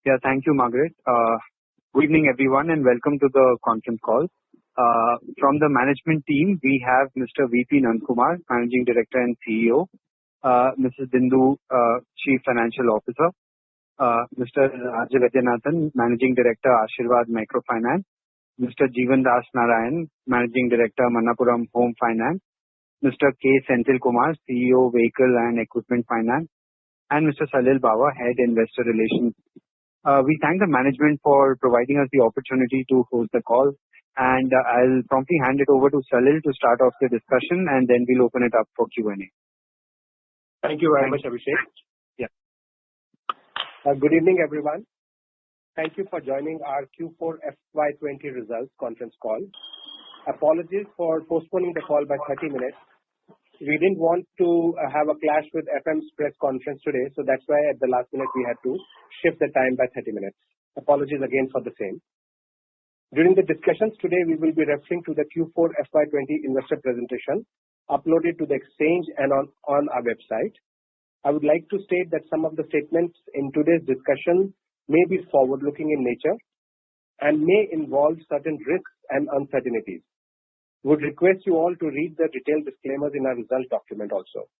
Yeah, thank you, Margaret. Good evening, everyone, and welcome to the conference call. From the management team, we have Mr. VP Nandakumar, Managing Director and CEO, Mrs. Bindu, Chief Financial Officer, Mr. Rajavaidyanathan, Managing Director, Ocelot Microfinance, Mr. Jeevan Das Narayan, Managing Director, Manappuram Home Finance, Mr. K. Senthil Kumar, CEO, Vehicle and Equipment Finance, and Mr. Salil Bawa, Head Investor Relations. We thank the management for providing us the opportunity to host the call, and I'll promptly hand it over to Salil to start off the discussion, and then we'll open it up for Q&A. Thank you very much, Abhishek. Yeah. Good evening, everyone. Thank you for joining our Q4FY20 results conference call. Apologies for postponing the call by 30 minutes. We didn't want to have a clash with FM's press conference today, so that's why at the last minute we had to shift the time by 30 minutes. Apologies again for the same. During the discussions today, we will be referring to the Q4FY20 investor presentation uploaded to the exchange and on our website. I would like to state that some of the statements in today's discussion may be forward-looking in nature and may involve certain risks and uncertainties. Would request you all to read the detailed disclaimers in our result document also.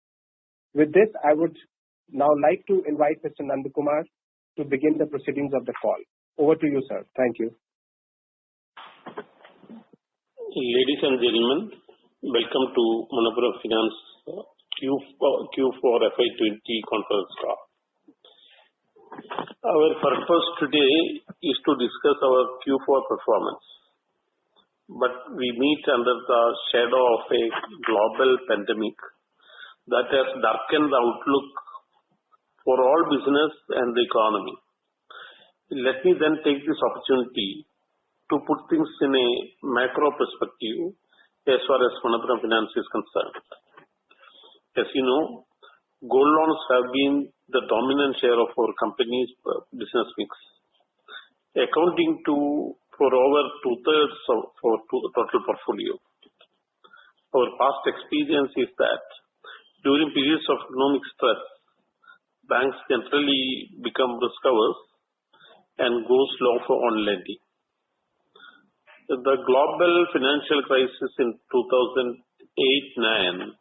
With this, I would now like to invite Mr. Nandakumar to begin the proceedings of the call. Over to you, sir. Thank you. Ladies and gentlemen, welcome to Manappuram Finance Q4FY20 conference call. Our purpose today is to discuss our Q4 performance. But we meet under the shadow of a global pandemic that has darkened the outlook for all business and the economy. Let me then take this opportunity to put things in a macro perspective as far as Manappuram Finance is concerned. As you know, gold loans have been the dominant share of our company's business mix, accounting for over two-thirds of our total portfolio. Our past experience is that during periods of economic stress, banks generally become risk-averse and go slow on lending. The global financial crisis in 2008-9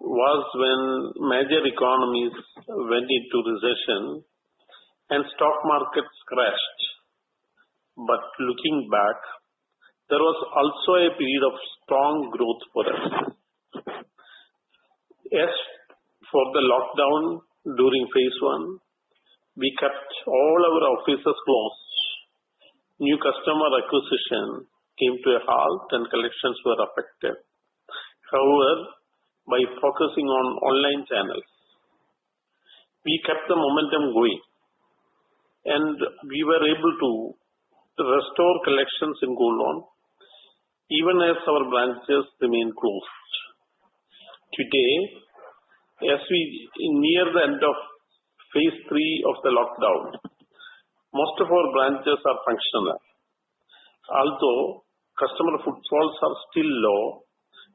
was when major economies went into recession and stock markets crashed. But looking back, there was also a period of strong growth for us. As for the lockdown during phase 1, we kept all our offices closed. New customer acquisition came to a halt and collections were affected. However, by focusing on online channels, we kept the momentum going and we were able to restore collections in gold loan even as our branches remain closed. Today, as we near the end of phase 3 of the lockdown, most of our branches are functional. Although customer footfalls are still low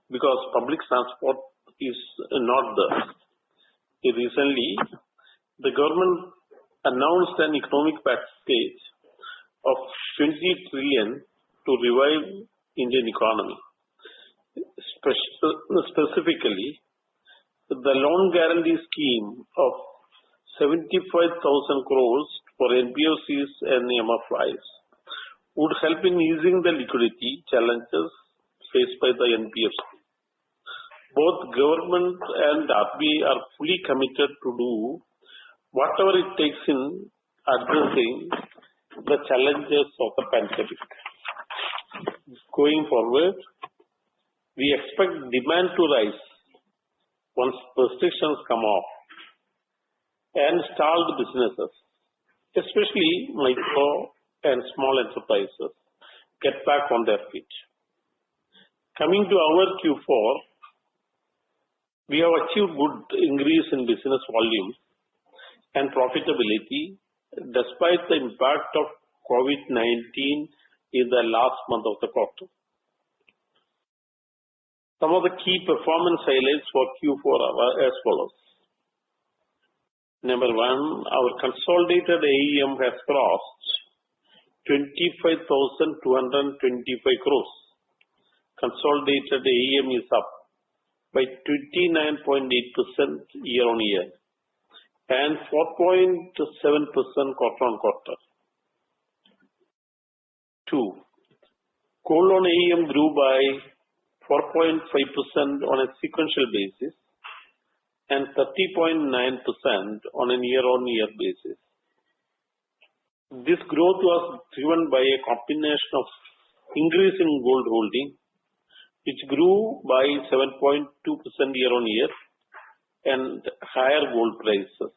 because public transport is not there. Recently, the government announced an economic package of 20 trillion to revive Indian economy. Specifically, the loan guarantee scheme of 75,000 crores for NBFCs and MFIs would help in easing the liquidity challenges faced by the NBFC. Both government and RBI are fully committed to do whatever it takes in addressing the challenges of the pandemic. Going forward, we expect demand to rise once restrictions come off and stalled businesses, especially micro and small enterprises, get back on their feet. Coming to our Q4, we have achieved good increase in business volume and profitability despite the impact of COVID-19 in the last month of the quarter. Some of the key performance highlights for Q4 are as follows. Number one, our consolidated AUM has crossed 25,225 crores. Consolidated AUM is up by 29.8% year on year and 4.7% quarter on quarter. Two, gold loan AUM grew by 4.5% on a sequential basis and 30.9% on a year-on-year basis. This growth was driven by a combination of increase in gold holding, which grew by 7.2% year-on-year, and higher gold prices.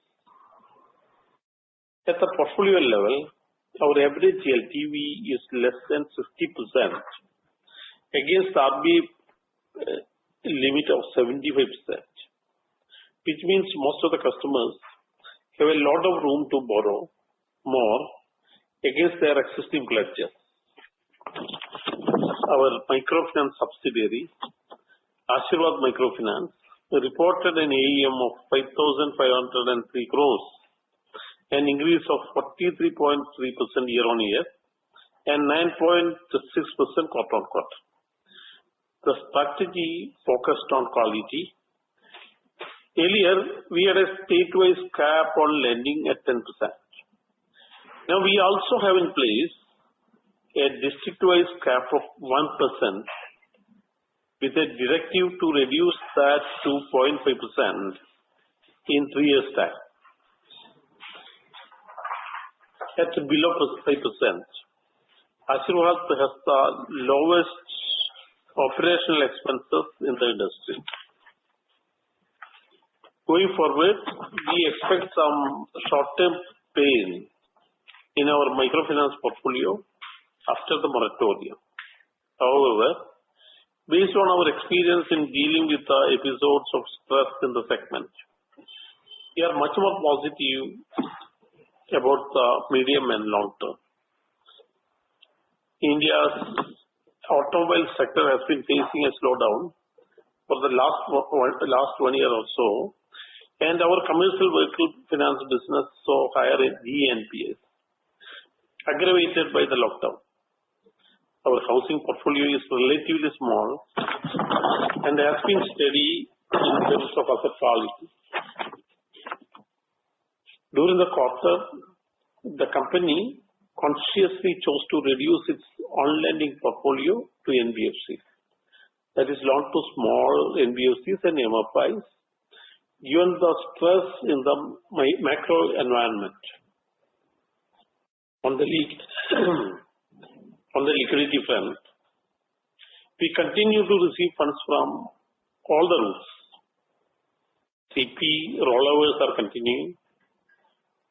At the portfolio level, our average LTV is less than 50% against the RBI limit of 75%. Which means most of the customers have a lot of room to borrow more against their existing pledges. Our microfinance subsidiary, Ocelot Microfinance, reported an AUM of 5,503 crores, an increase of 43.3% year on year and 9.6% quarter on quarter. The strategy focused on quality. Earlier, we had a state-wise cap on lending at 10%. Now we also have in place a district-wise cap of 1% with a directive to reduce that to 0.5% in 3 years' time. At below 5%, Ocelot has the lowest operational expenses in the industry. Going forward, we expect some short-term pain in our microfinance portfolio after the moratorium. However, based on our experience in dealing with the episodes of stress in the segment, we are much more positive about the medium and long term. India's automobile sector has been facing a slowdown for the last 1 year or so, and our commercial vehicle finance business saw higher GNPAs, aggravated by the lockdown. Our housing portfolio is relatively small and has been steady in terms of asset quality. During the quarter, the company consciously chose to reduce its on-lending portfolio to NBFCs, that is, loan to small NBFCs and MFIs, given the stress in the macro environment. On the liquidity front, we continue to receive funds from all the routes. CP rollovers are continuing.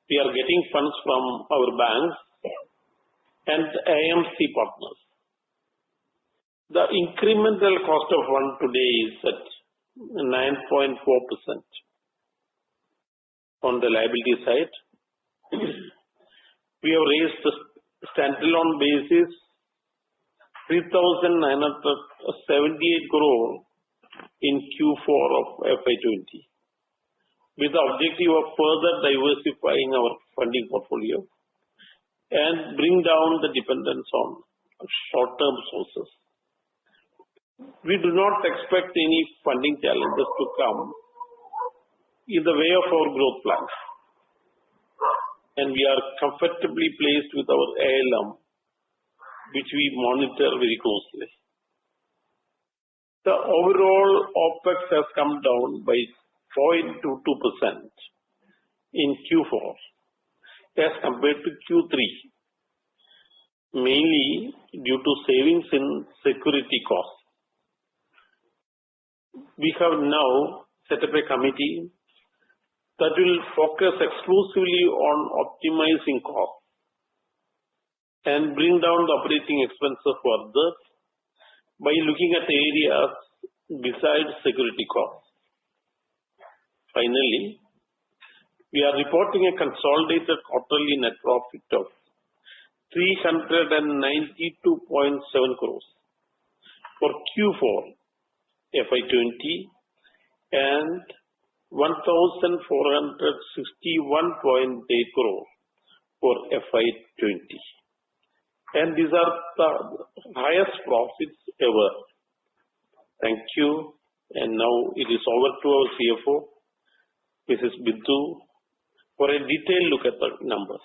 We are getting funds from our banks and AMC partners. The incremental cost of fund today is at 9.4%. On the liability side, we have raised the standalone basis 3,978 crore in Q4 of FY20, with the objective of further diversifying our funding portfolio and bring down the dependence on short-term sources. We do not expect any funding challenges to come in the way of our growth plans, and we are comfortably placed with our ALM, which we monitor very closely. The overall OPEX has come down by 0.22% in Q4 as compared to Q3, mainly due to savings in security costs. We have now set up a committee that will focus exclusively on optimizing costs and bring down the operating expenses further by looking at areas besides security costs. Finally, we are reporting a consolidated quarterly net profit of 392.7 crores for Q4 FY20 and 1,461.8 crore for FY20. And these are the highest profits ever. Thank you. And now it is over to our CFO, Mrs. Bindu, for a detailed look at the numbers.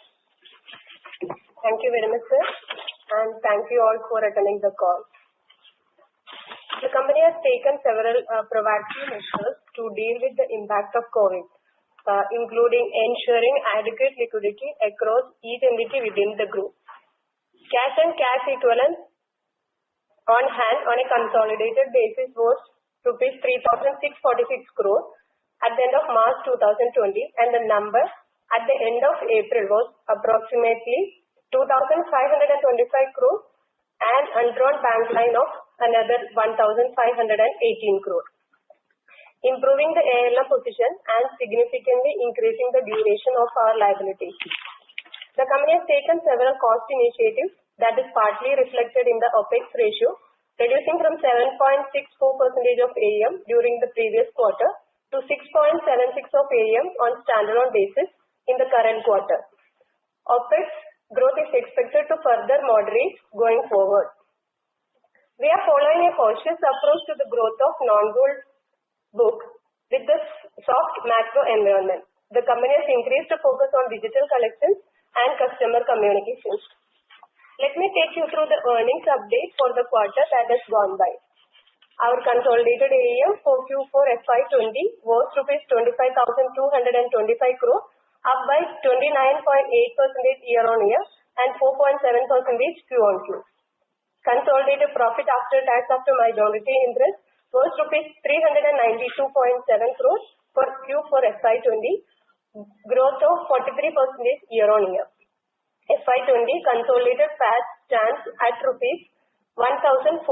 Thank you very much, sir. And thank you all for attending the call. The company has taken several proactive measures to deal with the impact of COVID, including ensuring adequate liquidity across each entity within the group. Cash and cash equivalents on hand on a consolidated basis was rupees 3,646 crore at the end of March 2020, and the number at the end of April was approximately 2,525 crore and undrawn bank line of another 1,518 crore, improving the ALM position and significantly increasing the duration of our liabilities. The company has taken several cost initiatives that is partly reflected in the OPEX ratio, reducing from 7.64% of AUM during the previous quarter to 6.76% of AUM on standalone basis in the current quarter. OPEX growth is expected to further moderate going forward. We are following a cautious approach to the growth of non-gold book with the soft macro environment. The company has increased the focus on digital collections and customer communications. Let me take you through the earnings update for the quarter that has gone by. Our consolidated AUM for Q4FY20 was rupees 25,225 crore, up by 29.8% year-on-year and 4.7% Q-on-Q. Consolidated profit after tax after minority interest was rupees 392.7 crore for Q4FY20, growth of 43% year-on-year. FY20 consolidated PAT stands at rupees 1,461.8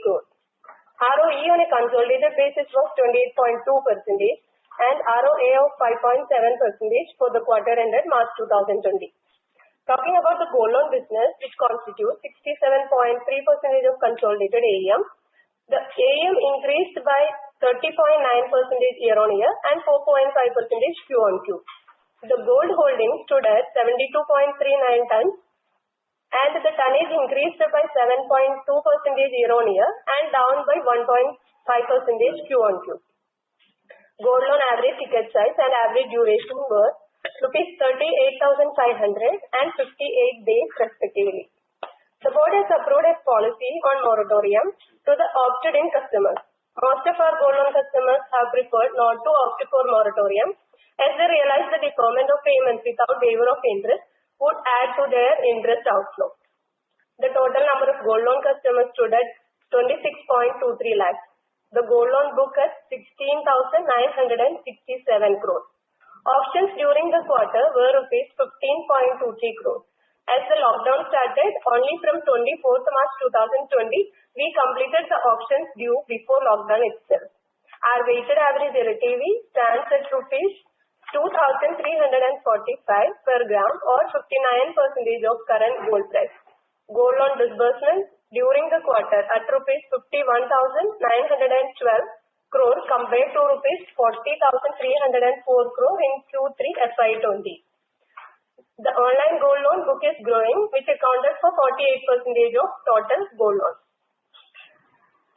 crore. ROE on a consolidated basis was 28.2% and ROA of 5.7% for the quarter ended March 2020. Talking about the gold loan business, which constitutes 67.3% of consolidated AUM, the AUM increased by 30.9% year-on-year and 4.5% Q-on-Q. The gold holding stood at 72.39 tons, and the tonnage increased by 7.2% year-on-year and down by 1.5% Q-on-Q. Gold loan average ticket size and average duration were rupees 38,500 and 58 days respectively. The board has approved a policy on moratorium to the opted-in customers. Most of our gold loan customers have preferred not to opt for moratorium as they realize the deferment of payments without waiver of interest would add to their interest outflow. The total number of gold loan customers stood at 26.23 lakhs. The gold loan book at 16,967 crore. Auctions during the quarter were rupees 15.23 crore. As the lockdown started only from 24th March 2020, we completed the auctions due before lockdown itself. Our weighted average LTV stands at rupees 2,345 per gram or 59% of current gold price. Gold loan disbursements during the quarter at rupees 51,912 crore compared to rupees 40,304 crore in Q3 FY20. The online gold loan book is growing, which accounted for 48% of total gold loans.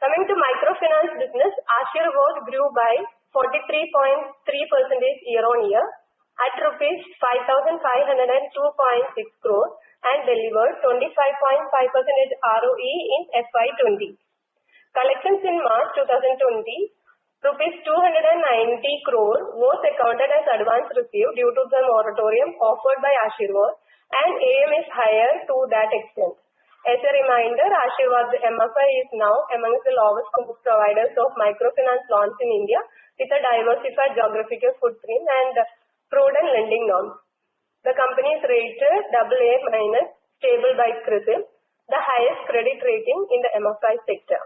Coming to microfinance business, Asirvad grew by 43.3% year-on-year at rupees 5,502.6 crore and delivered 25.5% ROE in FY20. Collections in March 2020, rupees 290 crore was accounted as advance received due to the moratorium offered by Asirvad, and AM is higher to that extent. As a reminder, Asirvad's MFI is now amongst the lowest cost providers of microfinance loans in India with a diversified geographical footprint and prudent lending norms. The company is rated AA- stable by CRISIL, the highest credit rating in the MFI sector.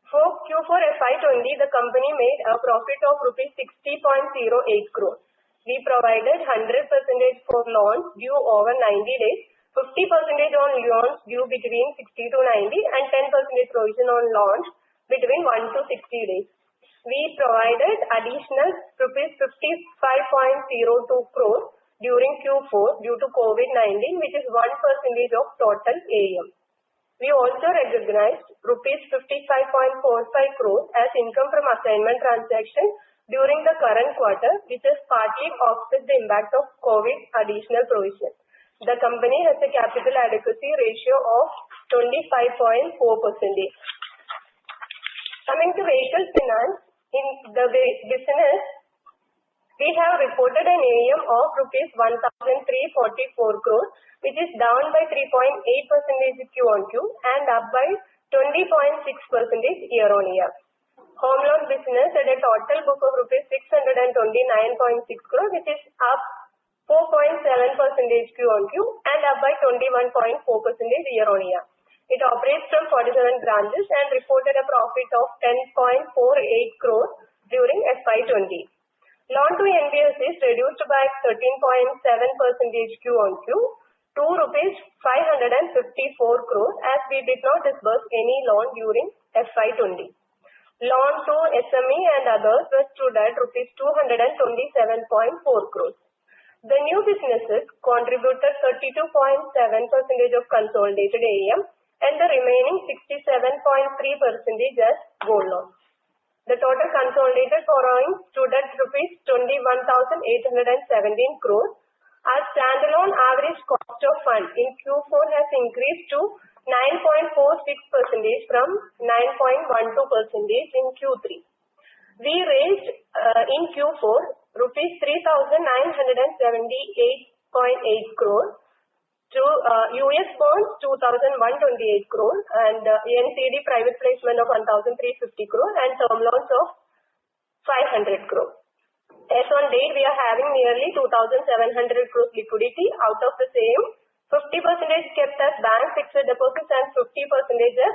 For Q4FY20, the company made a profit of rupees 60.08 crore. We provided 100% for loans due over 90 days, 50% on loans due between 60 to 90 and 10% provision on loans between 1 to 60 days. we provided additional rupees 55.02 crores during Q4 due to COVID-19, which is 1% of total AUM. We also recognized rupees 55.45 crores as income from assignment transaction during the current quarter, which has partly offset the impact of COVID additional provision. The company has a capital adequacy ratio of 25.4%. Coming to vehicle finance, in the business, we have reported an AUM of rupees 1,344 crores, which is down by 3.8% Q-on-Q and up by 20.6% year-on-year. Home loan business had a total book of rupees 629.6 crores, which is up 4.7% Q-on-Q and up by 21.4% year-on-year. It operates from 47 branches and reported a profit of 10.48 crores during FY20. Loan to NBFC is reduced by 13.7% Q-on-Q to rupees 554 crores as we did not disburse any loan during FY20. Loan to SME and others was stood at rupees 227.4 crores. The new businesses contributed 32.7% of consolidated AUM and the remaining 67.3% as gold loans. The total consolidated borrowing stood at rupees 21,817 crores. Our standalone average cost of funds in Q4 has increased to 9.46% from 9.12% in Q3. We raised in Q4 rupees 3,978.8 crores to US bonds 2,128 crores and NCD private placement of 1,350 crores and term loans of 500 crores. As on date, we are having nearly 2,700 crores liquidity. Out of the same, 50% kept as bank fixed deposits and 50% as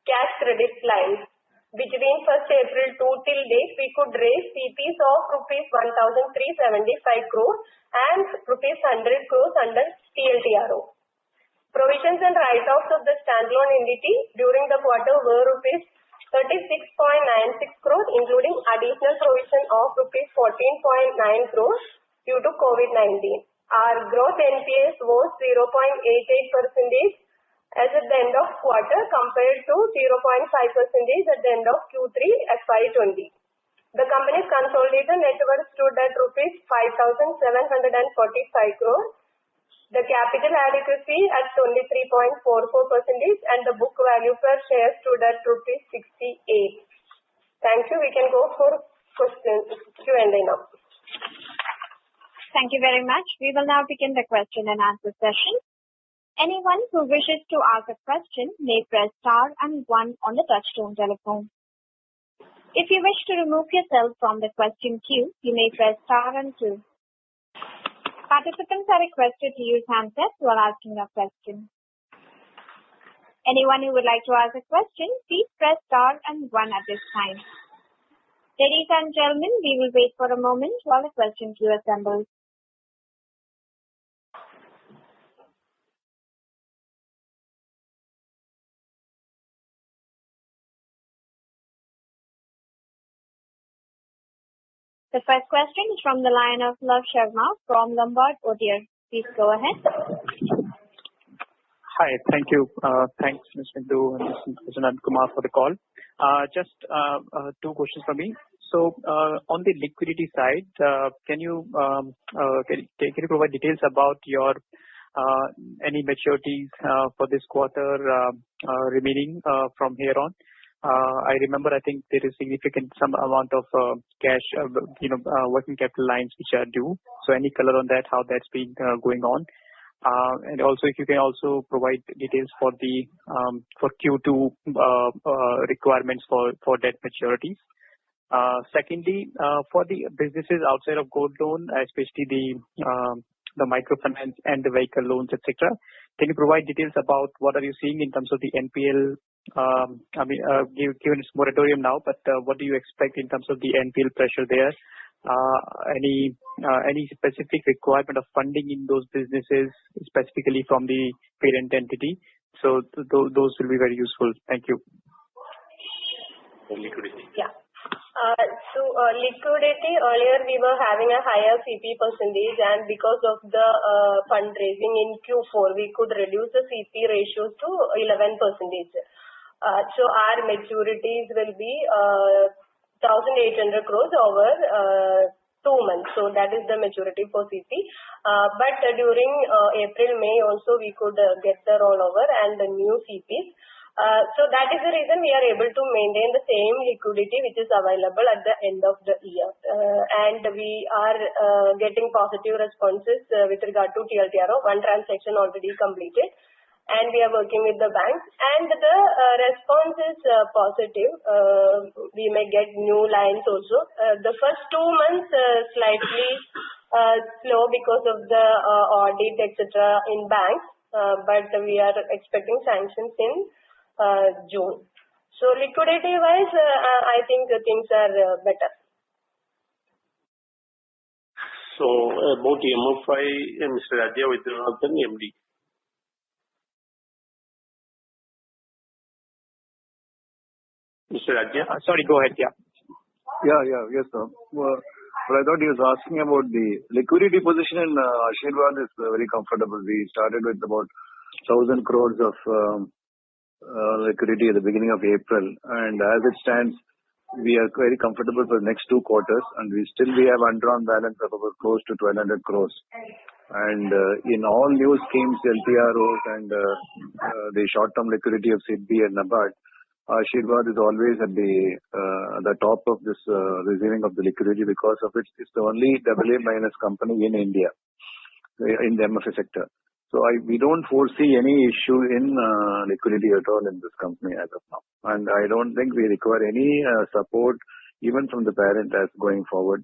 cash credit lines. Between 1st April to till date, we could raise CPs of rupees 1,375 crores and rupees 100 crores under TLTRO. Provisions and write-offs of the standalone entity during the quarter were rupees 36.96 crores, including additional provision of rupees 14.9 crores due to COVID-19. Our gross NPAs was 0.88% as at the end of quarter compared to 0.5% at the end of Q3 FY20. The company's consolidated net worth stood at rupees 5,745 crores. The capital adequacy at 23.44% and the book value per share stood at rupees 68. Thank you. We can go for questions, Q&A now. Thank you very much. We will now begin the question and answer session. Anyone who wishes to ask a question may press star and 1 on the touchtone telephone. If you wish to remove yourself from the question queue, you may press star and 2. Participants are requested to use handsets while asking a question. Anyone who would like to ask a question, please press star and 1 at this time. Ladies and gentlemen, we will wait for a moment while the question queue assembles. The first question is from the line of Love Sharma from Lombard Odier. Please go ahead. Hi, thank you. Thanks, Mr. Hindu and Mr. Nandakumar for the call. Just 2 questions from me. So, on the liquidity side, can you provide details about your any maturities for this quarter remaining from here on? I remember, I think there is significant some amount of cash, working capital lines which are due. So any color on that, how that's been going on? And also, if you can also provide details for the for Q2 requirements for debt maturities. Secondly, for the businesses outside of gold loan, especially the microfinance and the vehicle loans, etc., can you provide details about what are you seeing in terms of the NPL? Given its moratorium now, but what do you expect in terms of the NPL pressure there? Any specific requirement of funding in those businesses, specifically from the parent entity? So those will be very useful. Thank you. Liquidity. Yeah. Liquidity, earlier we were having a higher CP percentage, and because of the fundraising in Q4, we could reduce the CP ratios to 11%. Our maturities will be 1,800 crores over 2 months. That is the maturity for CP. But during April, May also we could get the rollover and the new CPs. That is the reason we are able to maintain the same liquidity which is available at the end of the year. And we are getting positive responses with regard to TLTRO. One transaction already completed, and we are working with the banks. And the response is positive. We may get new lines also. The first 2 months slightly slow because of the audit, etc. in banks, but we are expecting sanctions in June. Liquidity wise, I think things are better. About MFI, Mr. Raja Vidyanathan, MD. Mr. Raja? Sorry, go ahead. Yeah. Yes, sir. Well, I thought he was asking about the liquidity position in Ashirvad is very comfortable. We started with about 1,000 crores of liquidity at the beginning of April, and as it stands, we are very comfortable for the next 2 quarters, and we have undrawn balance of about close to 1,200 crores. And in all new schemes, LTROs and the short-term liquidity of SIDBI and NABARD, Ashirvad is always at the top of this receiving of the liquidity because of it's the only AA- company in India in the MFI sector. So we don't foresee any issue in liquidity at all in this company as of now. And I don't think we require any support even from the parent as going forward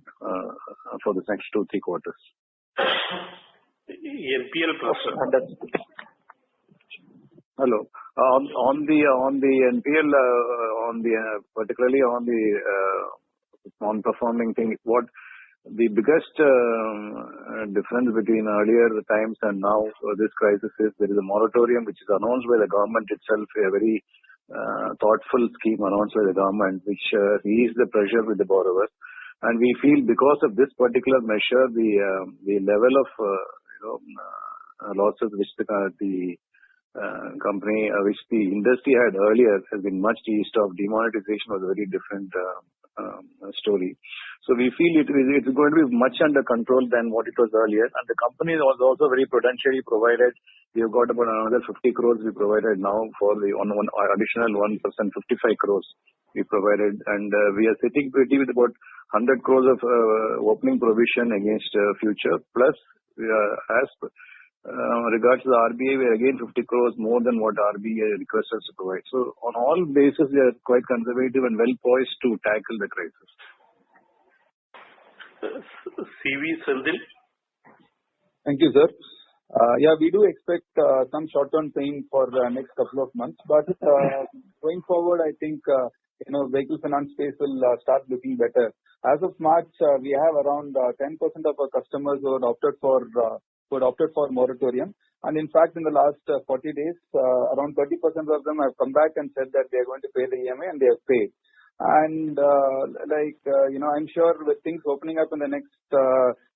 for the next 2-3 quarters. NPL pressure. Hello. On the NPL, particularly on the non-performing thing, what the biggest difference between earlier times and now this crisis is there is a moratorium which is announced by the government itself, a very thoughtful scheme announced by the government which eased the pressure with the borrowers. And we feel because of this particular measure, the level of losses which the company, which the industry had earlier has been much eased off. Demonetization was a very different story. So we feel it's going to be much under control than what it was earlier. And the company was also very prudentially provided. We have got about another 50 crores we provided now for the additional 1%, 55 crores we provided. And we are sitting pretty with about 100 crores of opening provision against future. Plus, as regards to the RBI, we are again 50 crores more than what RBI requests us to provide. So on all bases, we are quite conservative and well poised to tackle the crisis. CV Sandil. Thank you, sir. We do expect some short-term pain for the next couple of months, but going forward, I think vehicle finance space will start looking better. As of March, we have around 10% of our customers who had opted for moratorium, and in fact, in the last 40 days, around 30% of them have come back and said that they are going to pay the EMI, and they have paid. And I'm sure with things opening up in the next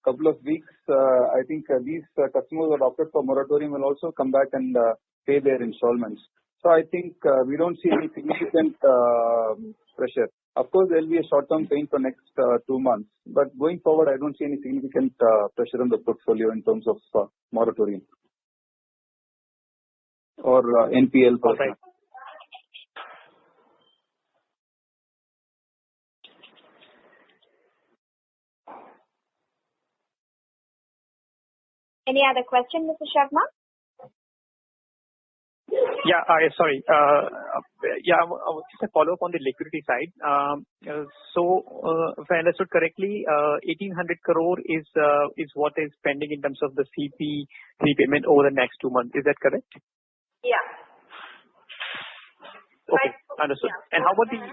couple of weeks, I think these customers who adopted for moratorium will also come back and pay their installments. So I think we don't see any significant pressure. Of course, there will be a short-term pain for next 2 months, but going forward, I don't see any significant pressure on the portfolio in terms of moratorium or NPL. Okay. Any other question, Mr. Sharma? Yeah, sorry. Just a follow-up on the liquidity side. So, if I understood correctly, 1,800 crore is what is pending in terms of the CP repayment over the next 2 months. Is that correct? Yeah. Okay, understood. Yeah. And how about already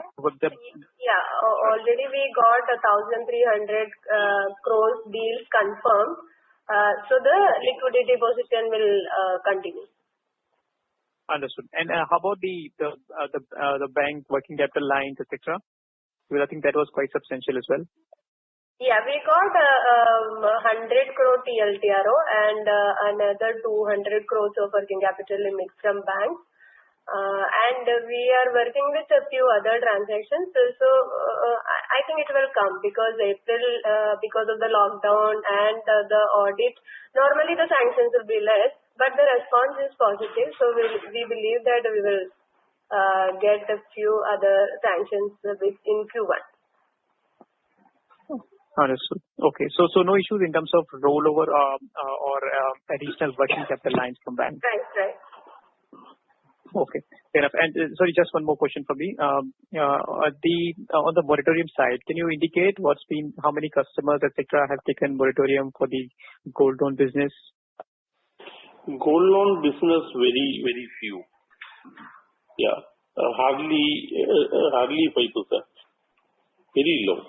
we got 1,300 crores deals confirmed. So the liquidity position will continue. Understood. And how about the bank working capital lines, etc.? Because I think that was quite substantial as well. Yeah, we got 100 crore TLTRO and another 200 crores of working capital limit from banks. And we are working with a few other transactions. So I think it will come because April, because of the lockdown and the audit, normally the sanctions will be less, but the response is positive. So we believe that we will get a few other sanctions in Q1. Understood. Okay. So no issues in terms of rollover or additional working capital lines from banks. Right. Okay. Fair enough. And sorry, just one more question for me. On the moratorium side, can you indicate how many customers, etc., have taken moratorium for the gold loan business? Gold loan business, very, very few. Yeah. Hardly 5%. Very low.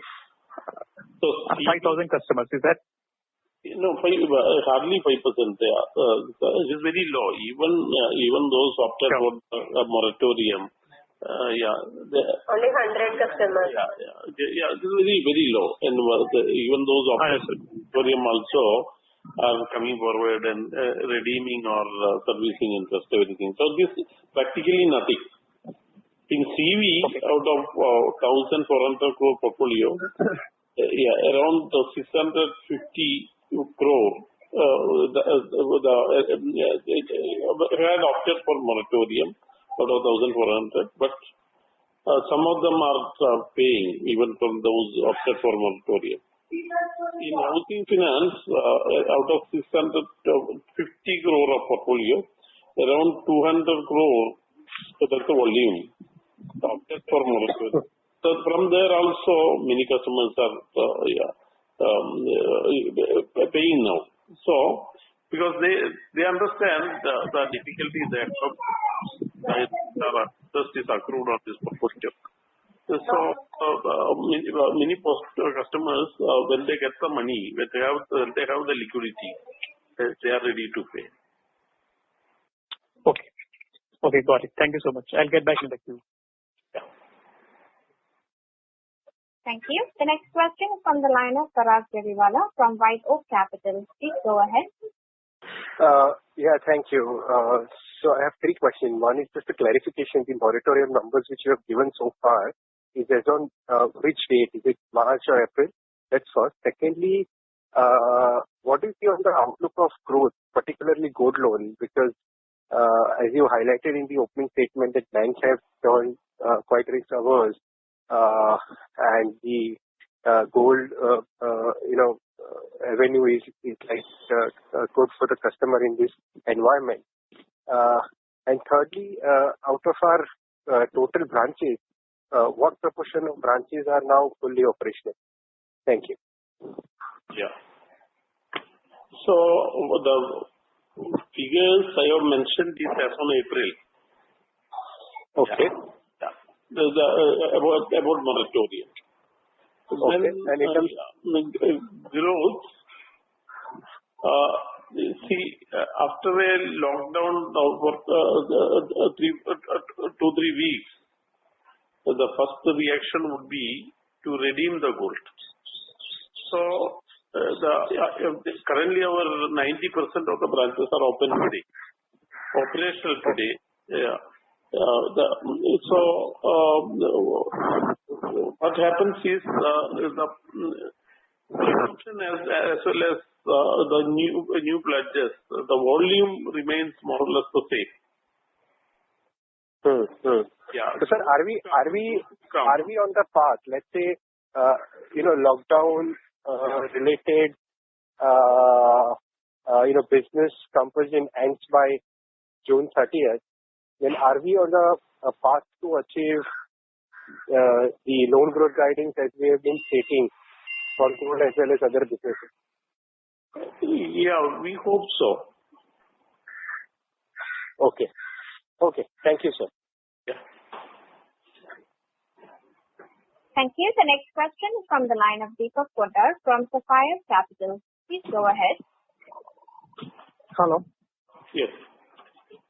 So 5,000 customers, is that? No, hardly 5%. Yeah. It is very low. Even those opted for a moratorium. Only 100 customers. Yeah. It is very, very low. And even those opted for moratorium also are coming forward and redeeming or servicing interest, everything. So this is practically nothing. In CV, out of 1,400 crore portfolio, around 650 crore had opted for moratorium out of 1,400, but some of them are paying even from those opted for moratorium. In housing finance, out of 650 crore of portfolio, around 200 crore, so that's the volume opted for moratorium. So from there also many customers are paying now. So because they understand the difficulties that interest is accrued on this portfolio. So many customers, when they get the money, when they have the liquidity, they are ready to pay. Okay, got it. Thank you so much. I'll get back in the queue. Thank you. The next question is from the line of Parag Jariwala from White Oak Capital. Please go ahead. Thank you. So I have three questions. One is just a clarification. The moratorium numbers which you have given so far is as on which date? Is it March or April? That's first. Secondly, what is the outlook of growth, particularly gold loan? Because as you highlighted in the opening statement, that banks have turned quite risk averse. And the gold, revenue is like good for the customer in this environment. And thirdly, out of our total branches, what proportion of branches are now fully operational? Thank you. Yeah. So the figures I have mentioned is as on April. Okay. About moratorium. Okay. And in terms of growth, after a lockdown for 2-3 weeks, the first reaction would be to redeem the gold. So currently our 90% of the branches are open today, operational today. Yeah. So what happens is the redemption as well as the new pledges, the volume remains more or less the same. Yeah. So sir, are we on the path? Let's say lockdown related business composition ends by June 30th. Then are we on a path to achieve the loan growth guidance as we have been stating for gold as well as other businesses? Yeah, we hope so. Okay. Thank you, sir. Yeah. Thank you. The next question is from the line of Deepak Poddar from Sapphire Capital. Please go ahead. Hello. Yes.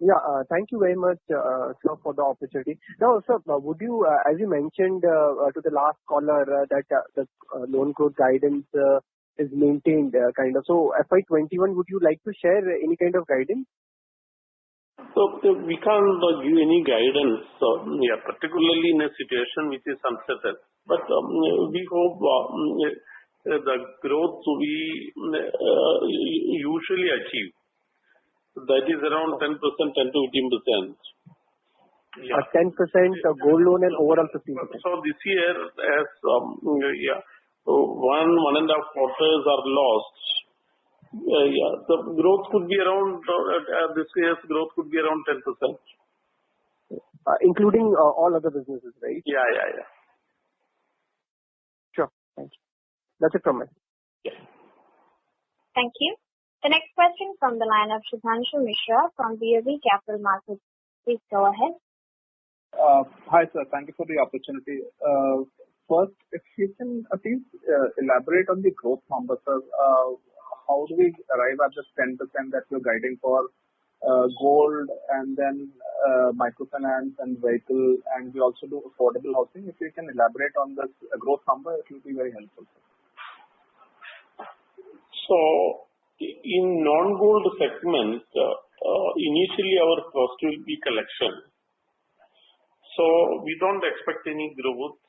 Yeah, thank you very much, sir, for the opportunity. Now, sir, would you, as you mentioned to the last caller, that the loan growth guidance is maintained, kind of. So, FY21, would you like to share any kind of guidance? So we can't give any guidance, particularly in a situation which is uncertain. But we hope the growth we usually achieve, that is around 10%, 10 to 15%. Yeah. 10% gold loan and overall 15%. So this year, as 1.5 quarters are lost. The growth could be around, this year's growth could be around 10%. Including all other businesses, right? Yeah. Sure. Thank you. That's it from me. Yeah. Thank you. The next question from the line of Shubhanshu Mishra from BOB Capital Markets. Please go ahead. Hi, sir. Thank you for the opportunity. First, if you can please elaborate on the growth numbers, sir. How do we arrive at this 10% that you're guiding for gold and then microfinance and vehicle, and we also do affordable housing? If you can elaborate on this growth number, it will be very helpful. So, in non-gold segment, initially our cost will be collection. So, we don't expect any growth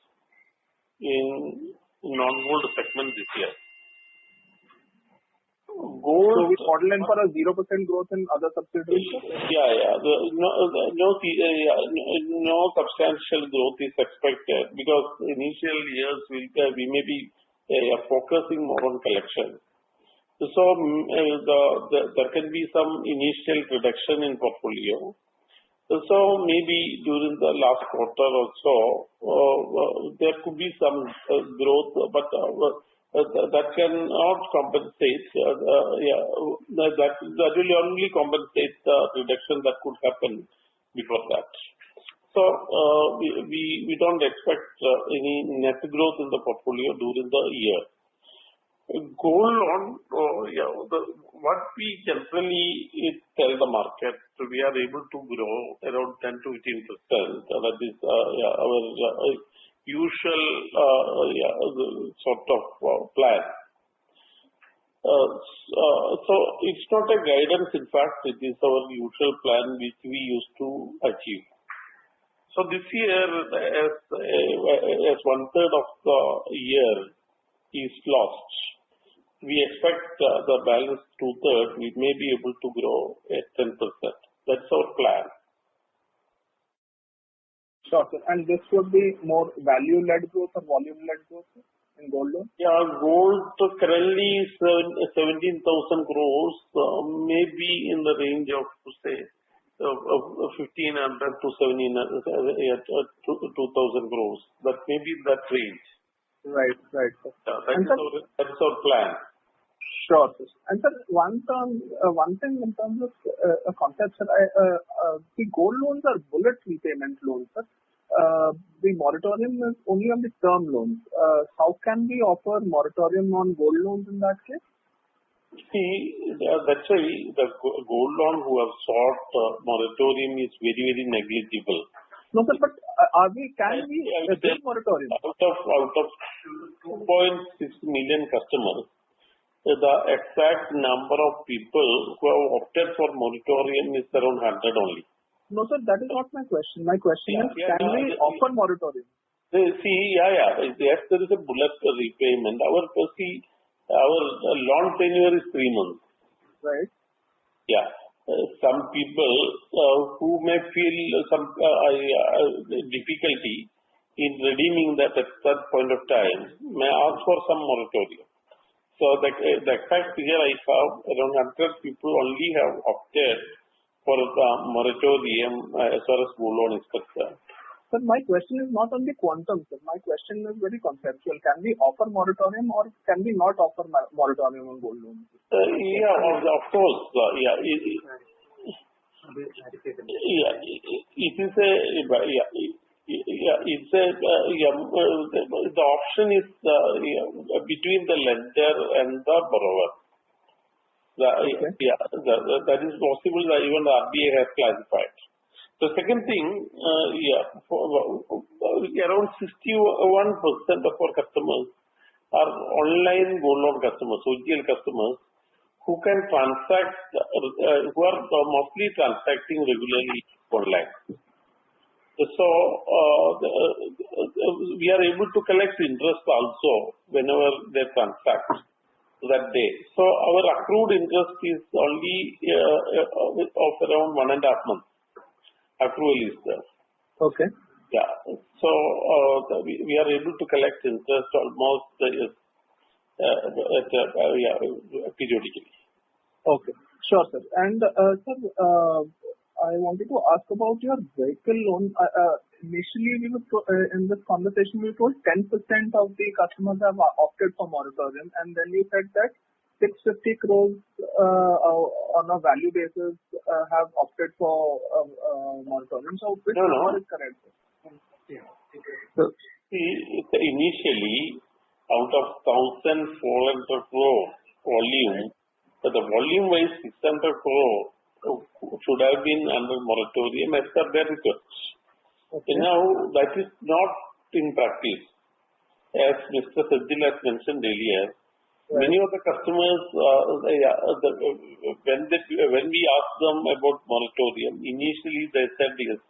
in non-gold segment this year. Gold. So we model in for a 0% growth in other subsidiaries? Yeah. No substantial growth is expected because initial years we may be focusing more on collection. So there can be some initial reduction in portfolio. So maybe during the last quarter or so, there could be some growth, but that cannot compensate. That will only compensate the reduction that could happen before that. So we don't expect any net growth in the portfolio during the year. Gold loan, what we generally tell the market, we are able to grow around 10 to 18%. That is our usual sort of plan. So it's not a guidance. In fact, it is our usual plan which we used to achieve. So this year, as 1/3 of the year is lost, we expect the balance 2/3 we may be able to grow at 10%. That's our plan. Sure, sir. And this would be more value-led growth or volume-led growth in gold loan? Yeah, gold currently is 17,000 crores, maybe in the range of, say, 1,500 to 2,000 crores. That may be that range. Right. That's our plan. Sure, sir. And sir, one thing in terms of a concept, sir, the gold loans are bullet repayment loans, sir. The moratorium is only on the term loans. How can we offer moratorium on gold loans in that case? See, that's why the gold loan who have sought moratorium is very, very negligible. No, sir, but can we give moratorium? Out of 2.6 million customers, the exact number of people who have opted for moratorium is around 100 only. No, sir, that is not my question. My question is, can we offer moratorium? See, yes, there is a bullet repayment. Our loan tenure is 3 months. Right. Yeah. Some people who may feel some difficulty in redeeming that at that point of time may ask for some moratorium. So the exact figure I have, around 100 people only have opted for the moratorium as far as gold loan is concerned. Sir, my question is not on the quantum, sir. My question is very conceptual. Can we offer moratorium or can we not offer moratorium on gold loans? Of course. The option is between the lender and the borrower. That is possible that even the RBI has classified. The second thing, around 61% of our customers are online gold loan customers, OGL customers, who can transact, who are mostly transacting regularly online. So we are able to collect interest also whenever they transact that day. So our accrued interest is only of around 1.5 months. Accrual is there. Okay. Yeah. So we are able to collect interest almost periodically. Okay. Sure, sir. And sir, I wanted to ask about your vehicle loan. Initially, we were in this conversation, we were told 10% of the customers have opted for moratorium, and then you said that 650 crores on a value basis have opted for moratorium. So which number is correct? Initially, out of 1,400 crore volume, the volume-wise 600 crore should have been under moratorium as per their request. Okay. Now, that is not in practice. As Mr. Sajjal has mentioned earlier, many of the customers, when we asked them about moratorium, initially they said yes,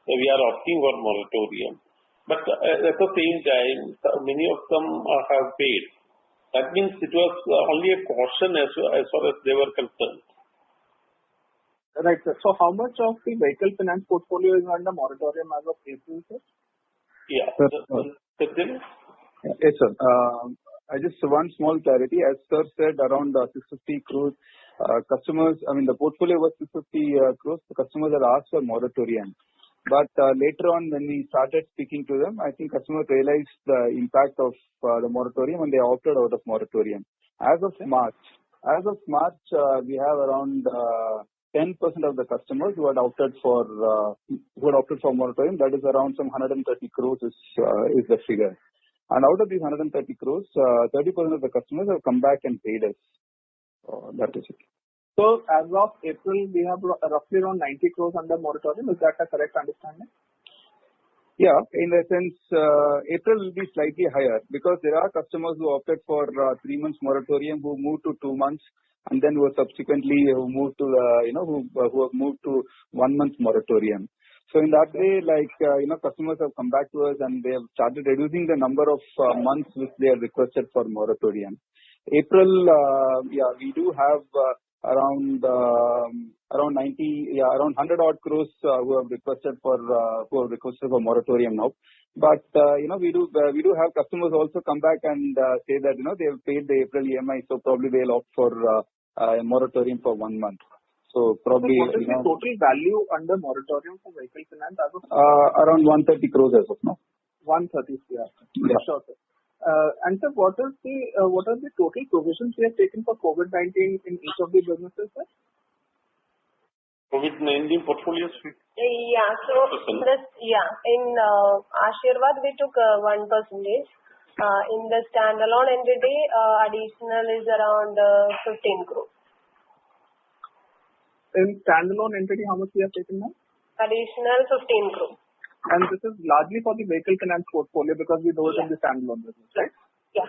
we are opting for moratorium. But at the same time, many of them have paid. That means it was only a caution as far as they were concerned. Right, sir. So how much of the vehicle finance portfolio is under moratorium as of April, sir? Yeah. Yes, sir. I just one small clarity. As sir said, around 650 crores customers, the portfolio was 650 crores. The customers had asked for moratorium. But later on, when we started speaking to them, I think customers realized the impact of the moratorium and they opted out of moratorium. As of March, we have around 10% of the customers who had opted for moratorium. That is around some 130 crores is the figure. And out of these 130 crores, 30% of the customers have come back and paid us. That is it. So as of April, we have roughly around 90 crores under moratorium. Is that a correct understanding? Yeah, in the sense, April will be slightly higher because there are customers who opted for 3 months moratorium who moved to 2 months and then who subsequently moved to who have moved to 1 month moratorium. So in that way, customers have come back to us and they have started reducing the number of months which they have requested for moratorium. April, we do have around 100 odd crores who have requested for moratorium now. But we do have customers also come back and say that they have paid the April EMI, so probably they'll opt for a moratorium for 1 month. So probably. So what is the total value under moratorium for vehicle finance as of around 130 crores as of now. 130 crores. Yeah. Sure, sir. And sir, what are the total provisions we have taken for COVID-19 in each of the businesses, sir? COVID-19 portfolios? Yeah. So in Ashirvad we took 1%. In the standalone entity, additional is around 15 crores. In standalone entity, how much we have taken now? Additional 15 crores. And this is largely for the vehicle finance portfolio because we do it in the standalone business, right? Yes.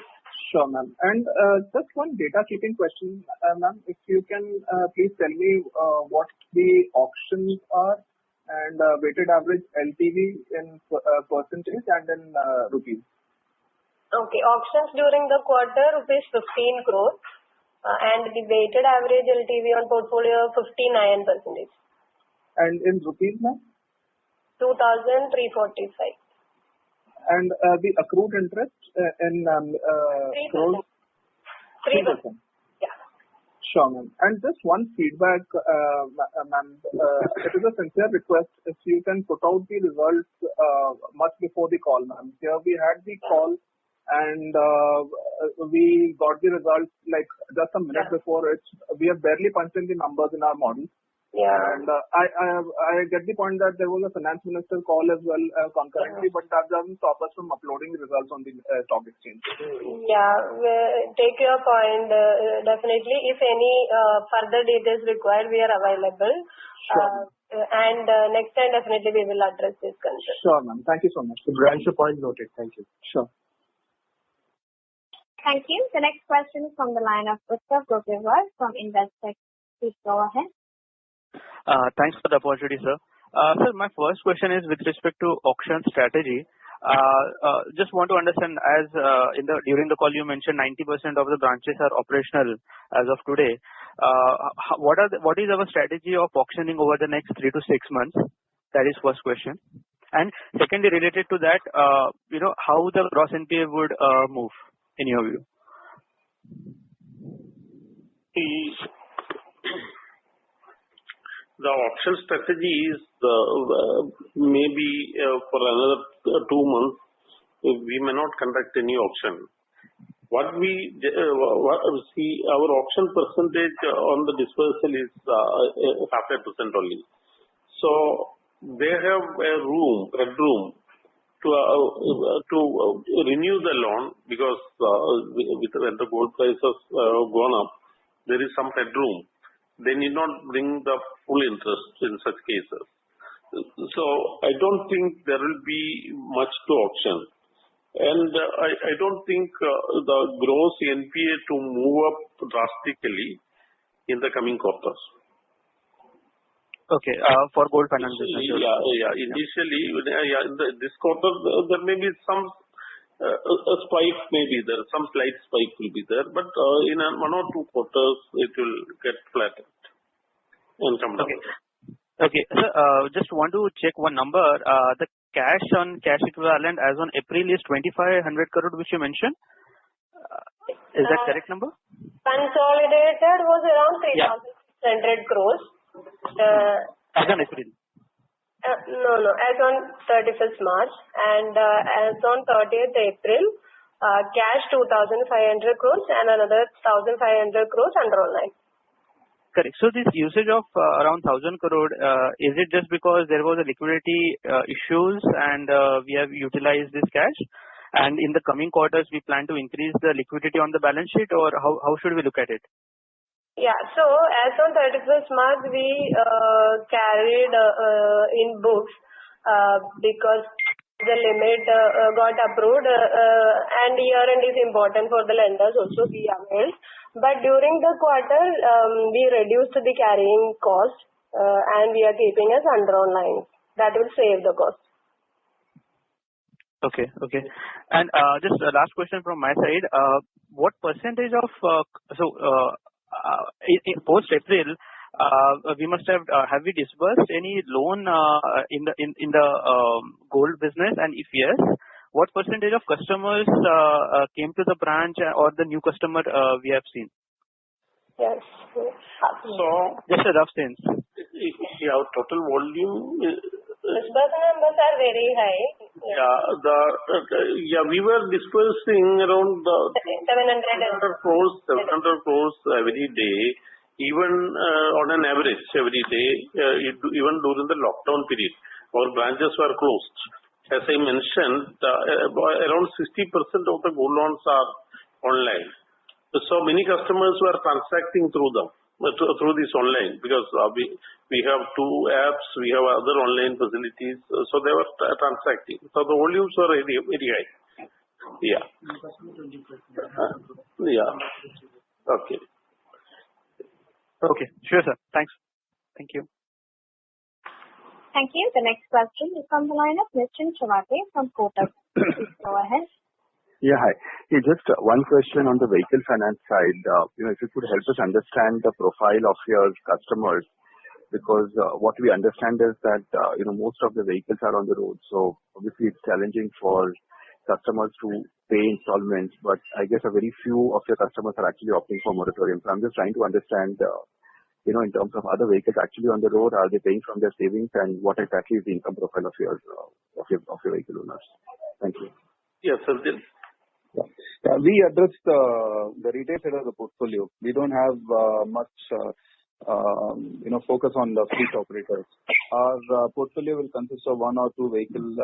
Sure, ma'am. And just one data keeping question, ma'am. If you can please tell me what the auctions are and weighted average LTV in percentage and in rupees. Okay. Auctions during the quarter, rupees 15 crores. And the weighted average LTV on portfolio 59%. And in rupees, ma'am? 2,345. And the accrued interest in 3%. crores? 3%. Yeah. Sure, ma'am. And just one feedback, ma'am. It is a sincere request if you can put out the results much before the call, ma'am. Here we had the call and we got the results like just a minute before it. We have barely punched in the numbers in our model. Yeah. And I get the point that there was a finance minister call as well concurrently, but that doesn't stop us from uploading results on the stock exchange. Yeah, take your point. Definitely, if any further details required, we are available. Sure. And next time, definitely, we will address this concern. Sure, ma'am. Thank you so much. The branch point noted. Thank you. Sure. Thank you. The next question is from the line of Q4FY20 from Investec. Please go ahead. Thanks for the opportunity, sir. Sir, my first question is with respect to auction strategy. Just want to understand, as during the call you mentioned 90% of the branches are operational as of today. What is our strategy of auctioning over the next 3 to 6 months? That is first question. And secondly, related to that, how the gross NPA would move in your view? The auction strategy is maybe for another 2 months, we may not conduct any auction. What we see, our auction percentage on the dispersal is 0.5% only. So they have headroom to renew the loan, because when the gold price has gone up, there is some headroom. They need not bring the full interest in such cases. So I don't think there will be much to auction. And I don't think the gross NPA to move up drastically in the coming quarters. Okay, for gold finance business. Yeah. Initially, in this quarter, there may be some a spike, maybe there some slight spike will be there, but in 1 or 2 quarters it will get flattened and come down. Okay. Sir, just want to check one number. The cash on cash equivalent as on April is 2,500 crore, which you mentioned. Is that correct number? Consolidated was around 3,600 crores. As on April? No, as on 31st March, and as on 30th April, cash 2,500 crores and another 1,500 crores under online. Correct. So this usage of around 1,000 crore, is it just because there was a liquidity issues and we have utilized this cash? And in the coming quarters, we plan to increase the liquidity on the balance sheet, or how should we look at it? Yeah, so as on 31st March, we carried in books because the limit got approved and year-end is important for the lenders also, we availed. But during the quarter, we reduced the carrying cost and we are keeping as under online. That will save the cost. Okay. And just a last question from my side. What percentage of in post-April, we must have we disbursed any loan in the gold business? And if yes, what percentage of customers came to the branch or the new customer we have seen? Yes. So just a rough sense. Our total volume. Disbursement numbers are very high. We were dispersing around 700 crores every day, even on an average every day, even during the lockdown period. Our branches were closed. As I mentioned, around 60% of the gold loans are online. So many customers were transacting through this online, because we have 2 apps, we have other online facilities, so they were transacting. So the volumes were very, very high. Yeah. Okay. Sure, sir. Thanks. Thank you. Thank you. The next question is from the line of Nischint Chawathe from Kotak. Please go ahead. Yeah, hi. Just one question on the vehicle finance side. If you could help us understand the profile of your customers, because what we understand is that most of the vehicles are on the road, so obviously it's challenging for customers to pay installments, but I guess a very few of your customers are actually opting for moratorium. So I'm just trying to understand, in terms of other vehicles actually on the road, are they paying from their savings, and what exactly is the income profile of your vehicle owners? Thank you. Yes, sir. Yeah, we address the retail side of the portfolio. We don't have much focus on the fleet operators. Our portfolio will consist of one or two vehicle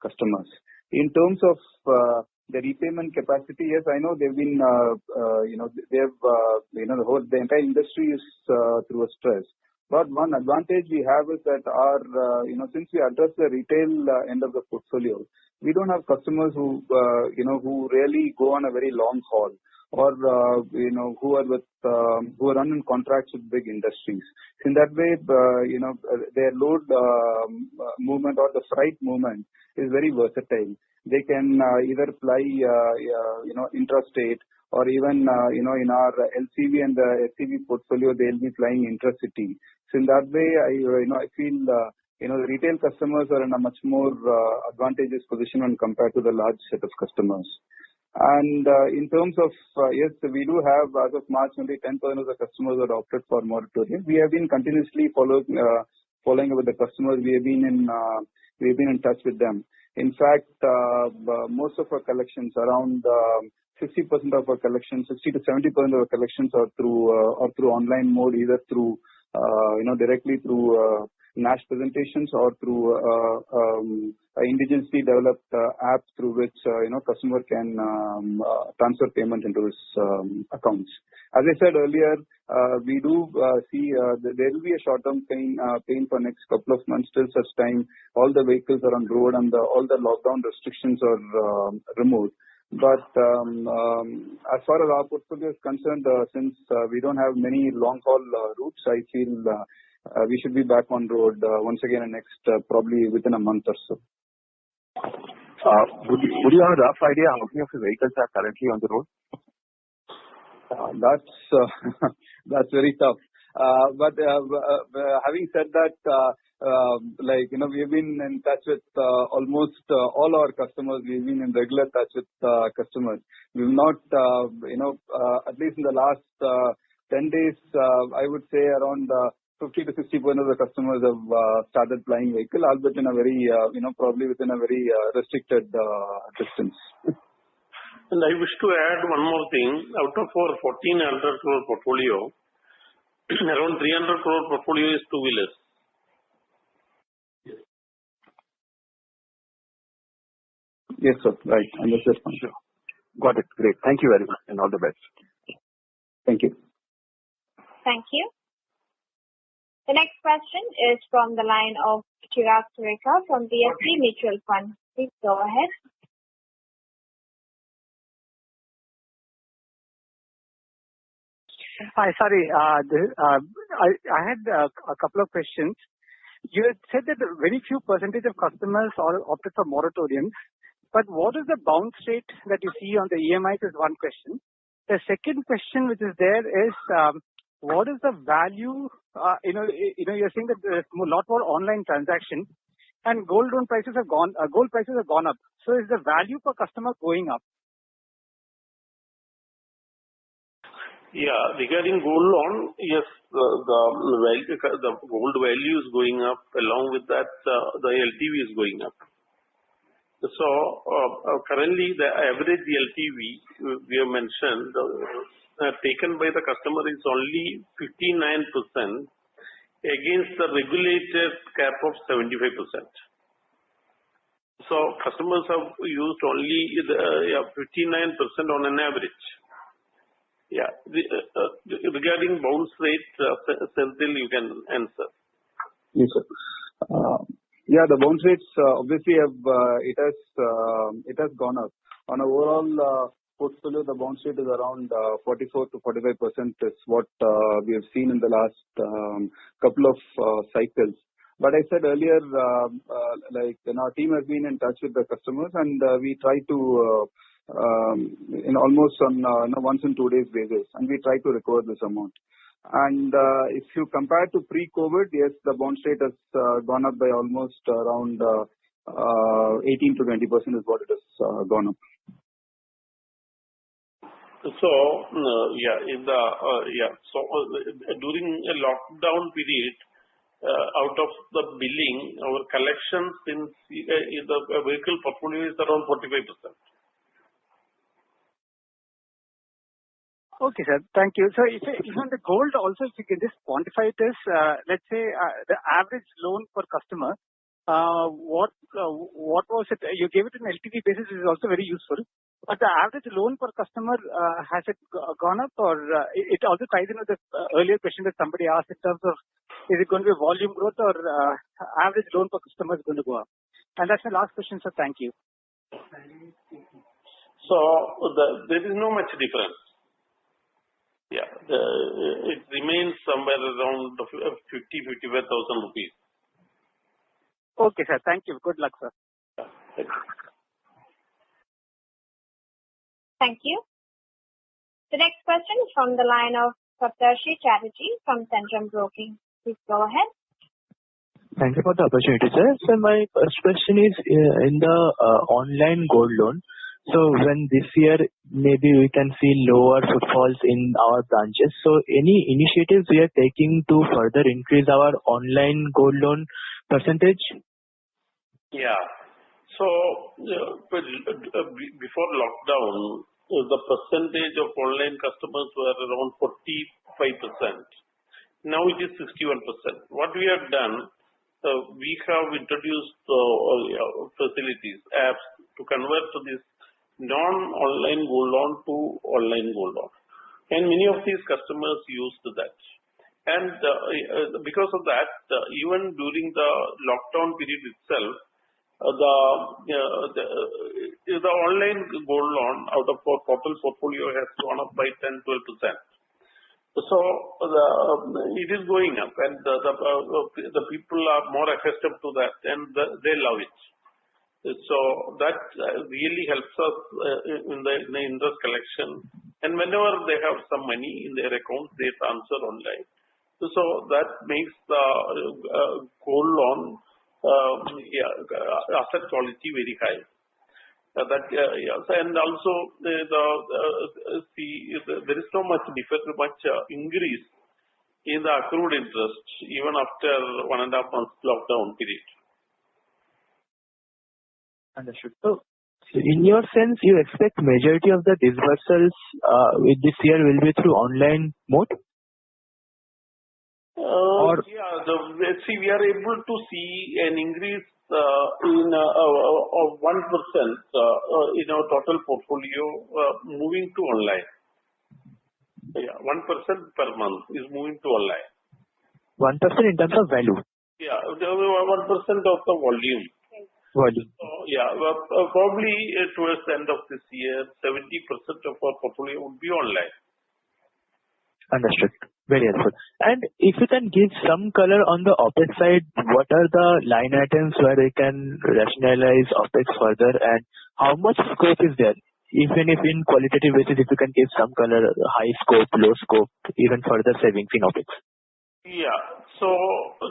customers. In terms of the repayment capacity, yes, I know they've been, the entire industry is through a stress. But one advantage we have is that since we address the retail end of the portfolio, we don't have customers who really go on a very long haul, or who are running contracts with big industries. In that way, their load movement or the freight movement is very versatile. They can either fly intrastate, or even in our LCV and the SCV portfolio, they'll be flying intracity. So in that way, I feel the retail customers are in a much more advantageous position when compared to the large set of customers. And in terms of, yes, we do have, as of March, only 10% of the customers are opted for moratorium. We have been continuously following up with the customers. We have been in touch with them. In fact, most of our collections, around 60% of our collections, 60 to 70% of our collections are through online mode, either through directly through NASH presentations, or through indigenously developed app through which customer can transfer payment into his accounts. As I said earlier, we do see there will be a short-term pain for next couple of months, till such time all the vehicles are on road and all the lockdown restrictions are removed. But as far as our portfolio is concerned, since we don't have many long-haul routes, I feel we should be back on road once again in next probably within a month or so. Would you have a rough idea how many of the vehicles are currently on the road? That's very tough. But having said that, we have been in touch with almost all our customers. We've been in regular touch with customers. We've not, at least in the last 10 days, I would say around 50 to 60% of the customers have started flying vehicle, albeit in a very, probably within a very restricted distance. And I wish to add one more thing. Out of our 1,400 crore portfolio, around 300 crore portfolio is two-wheelers. Yes, sir. Right. Understood. Sure. Got it. Great. Thank you very much, and all the best. Thank you. Thank you. The next question is from the line of Chirag Sureka from DSP Mutual Fund. Please go ahead. Hi, sorry. I had a couple of questions. You had said that very few percentage of customers are opted for moratoriums, but what is the bounce rate that you see on the EMIs is one question. The second question which is there is, what is the value, you're saying that there's a lot more online transaction and gold prices have gone up. So is the value per customer going up? Yeah, regarding gold loan, yes, the gold value is going up. Along with that, the LTV is going up. So currently, the average LTV we have mentioned taken by the customer is only 59% against the regulated cap of 75%. So customers have used only 59% on an average. Yeah. Regarding bounce rate, Senthil, you can answer. Yes, sir. The bounce rates obviously it has gone up. On overall portfolio, the bounce rate is around 44 to 45% is what we have seen in the last couple of cycles. But I said earlier, our team has been in touch with the customers, and we try to almost on once in 2 days basis, and we try to recover this amount. And if you compare to pre-COVID, yes, the bounce rate has gone up by almost around 18 to 20% is what it has gone up. So during a lockdown period, out of the billing, our collections in the vehicle portfolio is around 45%. Okay, sir. Thank you. So even the gold also, if you can just quantify this, let's say the average loan per customer, what was it? You gave it an LTV basis, which is also very useful. But the average loan per customer, has it gone up, or it also ties in with the earlier question that somebody asked in terms of, is it going to be volume growth or average loan per customer is going to go up? And that's my last question, sir. Thank you. So there is no much difference. Yeah, it remains somewhere around 55,000 rupees. Okay, sir. Thank you. Good luck, sir. Yeah, thank you. Thank you. The next question is from the line of Saptarshi Chatterjee from Centrum Broking. Please go ahead. Thank you for the opportunity, sir. So my first question is in the online gold loan. So when this year maybe we can see lower footfalls in our branches. So any initiatives we are taking to further increase our online gold loan percentage? Yeah. So before lockdown, the percentage of online customers were around 45%. Now it is 61%. What we have done, we have introduced facilities, apps to convert this non-online gold loan to online gold loan. And many of these customers used that. And because of that, even during the lockdown period itself, the online gold loan out of our total portfolio has gone up by 10-12%. So it is going up, and the people are more accustomed to that, and they love it. So that really helps us in the interest collection. And whenever they have some money in their accounts, they transfer online. So that makes the gold loan asset quality very high. And also there is so much increase in the accrued interest even after 1.5 months lockdown period. Understood. So in your sense, you expect majority of the disbursals with this year will be through online mode? We are able to see an increase in of 1% in our total portfolio moving to online. 1% per month is moving to online. 1% in terms of value? Yeah, 1% of the volume. Volume. Probably towards the end of this year, 70% of our portfolio would be online. Understood. Very helpful. And if you can give some color on the OPEX side, what are the line items where we can rationalize OPEX further, and how much scope is there? Even if in qualitative basis, if you can give some color, high scope, low scope, even further savings in OPEX. Yeah. So a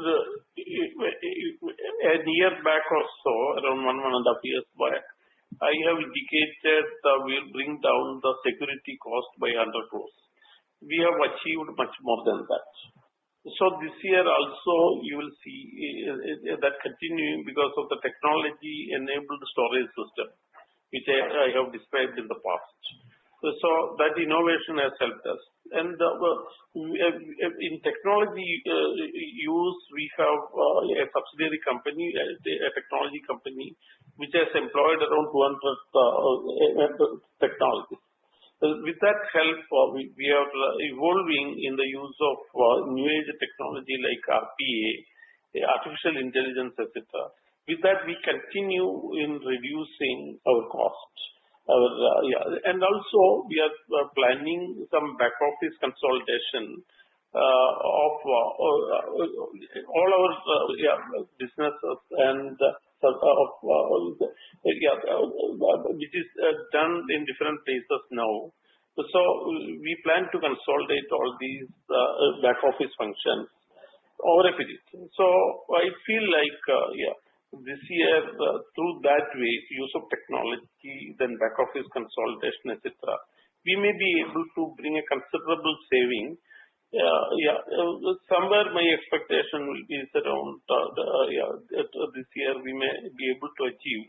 year back or so, around 1.5 years back, I have indicated we'll bring down the security cost by 100 crores. We have achieved much more than that. So this year also you will see that continuing because of the technology-enabled storage system, which I have described in the past. So that innovation has helped us. And in technology use, we have a subsidiary company, a technology company, which has employed around 200 technologists. With that help, we are evolving in the use of new age technology like RPA, artificial intelligence, etc. With that, we continue in reducing our costs. And also, we are planning some back office consolidation of all our businesses and which is done in different places now. So we plan to consolidate all these back office functions over a period. So I feel like this year through that way, use of technology, then back office consolidation, etc., we may be able to bring a considerable saving. Somewhere my expectation will be around this year we may be able to achieve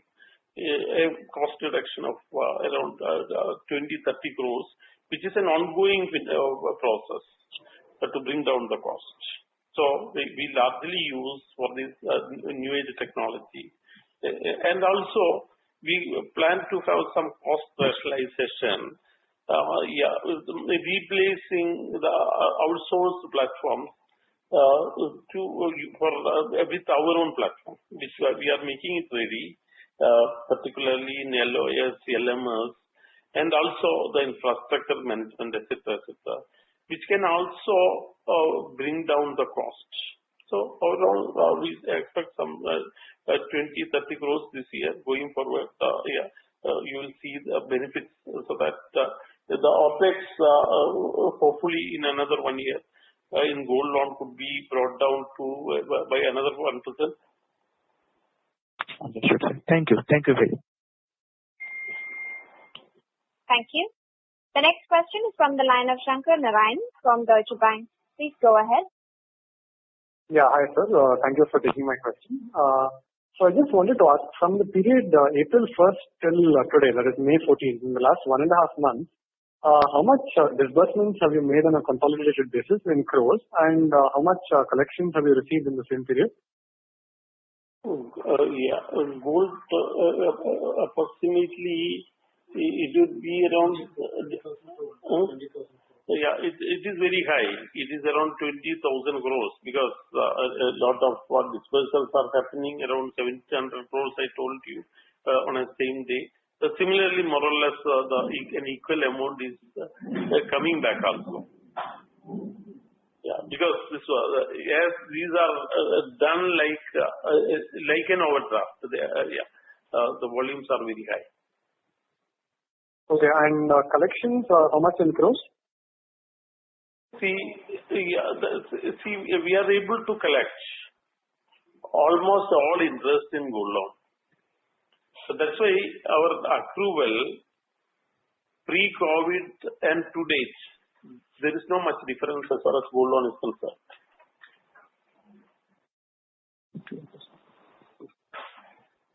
a cost reduction of around 20-30 crores which is an ongoing process to bring down the cost. So we largely use for this new age technology. And also, we plan to have some cost rationalization, replacing the outsourced platforms with our own platform, which we are making it ready, particularly in LOS, LMS, and also the infrastructure management, etc., which can also bring down the cost. So overall, we expect some 20-30 crores this year. Going forward, you will see the benefits, so that the OPEX, hopefully in another 1 year, in gold loan could be brought down to by another 1%. Understood, sir. Thank you. Thank you very much. Thank you. The next question is from the line of Shankar Narayan from Deutsche Bank. Please go ahead. Yeah, hi sir. Thank you for taking my question. So I just wanted to ask, from the period April 1st till today, that is May 14th, in the last 1.5 months, how much disbursements have you made on a consolidated basis in crores, and how much collections have you received in the same period? Gold approximately it would be around. It is very high. It is around 20,000 crores, because a lot of disbursements are happening around 700 crores. I told you on a same day. Similarly, more or less, an equal amount is coming back also. Because these are done like an overdraft. The volumes are very high. Okay, and collections, how much in crores? See, we are able to collect almost all interest in gold loan. So that's why our approval pre-COVID and to date, there is no much difference as far as gold loan is concerned.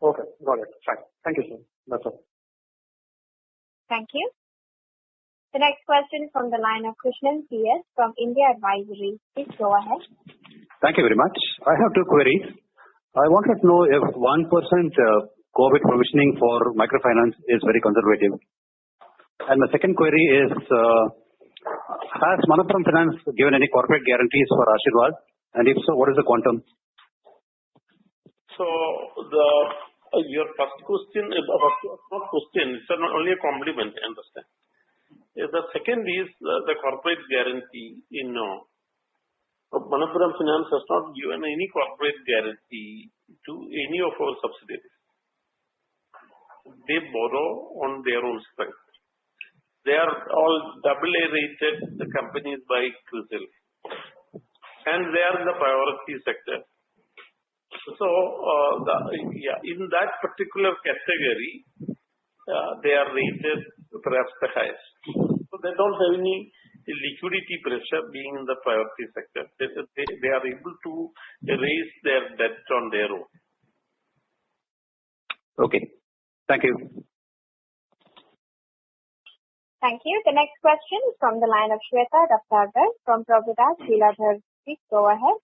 Okay, got it. Fine. Thank you, sir. That's all. Thank you. The next question from the line of Krishnan PS from India Advisory. Please go ahead. Thank you very much. I have two queries. I wanted to know if 1% COVID provisioning for microfinance is very conservative. And the second query is, has Manappuram Finance given any corporate guarantees for Ashirwad? And if so, what is the quantum? So your first question, not question, it's only a compliment, I understand. The second is the corporate guarantee. Manappuram Finance has not given any corporate guarantee to any of our subsidiaries. They borrow on their own strength. They are all AA rated companies by CRISIL, and they are in the priority sector. So in that particular category, they are rated perhaps the highest. So they don't have any liquidity pressure being in the priority sector. They are able to raise their debt on their own. Okay. Thank you. Thank you. The next question is from the line of Shweta Daftarkar from Prabhudas Lilladher. Please go ahead.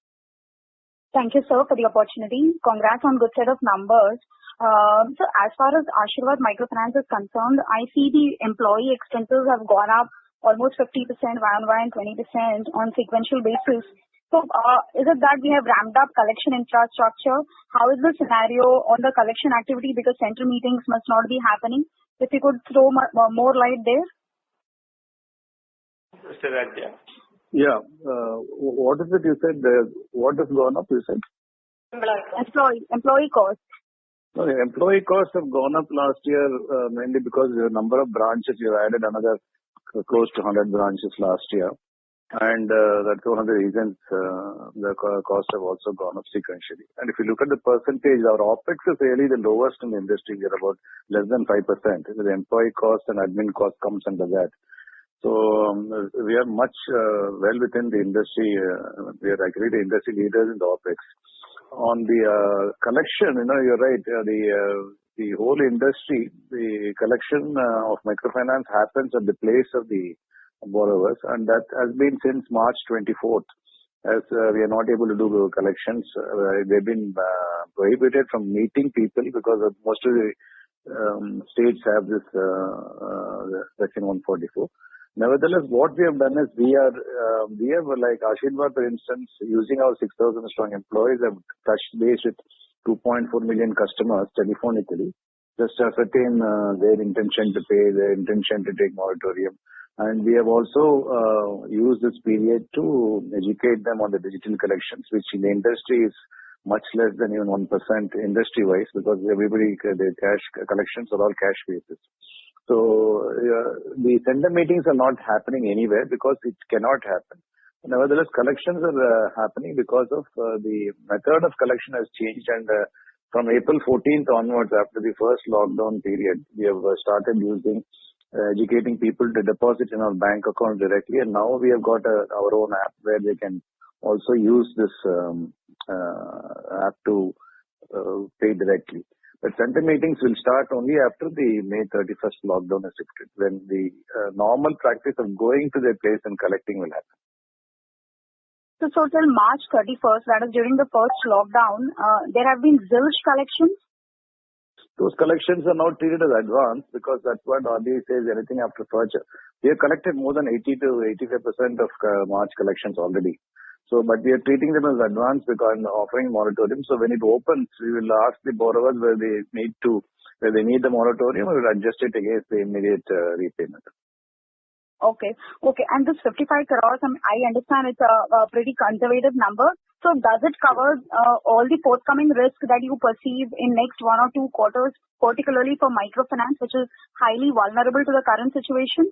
Thank you, sir, for the opportunity. Congrats on good set of numbers. So as far as Ocelot Microfinance is concerned, I see the employee expenses have gone up almost 50% Y-on-Y and 20% on sequential basis. So is it that we have ramped up collection infrastructure? How is the scenario on the collection activity, because central meetings must not be happening? If you could throw more light there. Mr. Raja. Yeah. What is it you said? What has gone up, you said? Employee costs. No, the employee costs have gone up last year mainly because the number of branches, you added another close to 100 branches last year. And that's one of the reasons the costs have also gone up sequentially. And if you look at the percentage, our OPEX is really the lowest in the industry. We are about less than 5%. The employee cost and admin cost comes under that. So we are much well within the industry. We are actually the industry leaders in the OPEX. On the collection, you're right. The whole industry, the collection of microfinance happens at the place of the borrowers, and that has been since March 24th. As we are not able to do collections, they've been prohibited from meeting people because of most of the states have this Section 144. Nevertheless, what we have done is we have like Ashirvad, for instance, using our 6,000 strong employees, have touched base with 2.4 million customers telephonically, just to ascertain their intention to pay, their intention to take moratorium. And we have also used this period to educate them on the digital collections, which in the industry is much less than even 1% industry-wise, because everybody, their cash collections are all cash basis. So the center meetings are not happening anywhere because it cannot happen. Nevertheless, collections are happening because of the method of collection has changed, and from April 14th onwards, after the first lockdown period, we have started using educating people to deposit in our bank account directly, and now we have got our own app where they can also use this app to pay directly. But center meetings will start only after the May 31st lockdown is lifted, when the normal practice of going to their place and collecting will happen. So till March 31st, that is during the first lockdown, there have been zilch collections? Those collections are now treated as advance because that's what RBI says, anything after purchase. We have collected more than 80 to 85% of March collections already. So, but we are treating them as advance because offering moratorium. So when it opens, we will ask the borrowers where they need the moratorium, we will adjust it against the immediate repayment. Okay. And this 55 crores, I understand it's a pretty conservative number. So does it cover all the forthcoming risk that you perceive in next 1 or 2 quarters, particularly for microfinance, which is highly vulnerable to the current situation?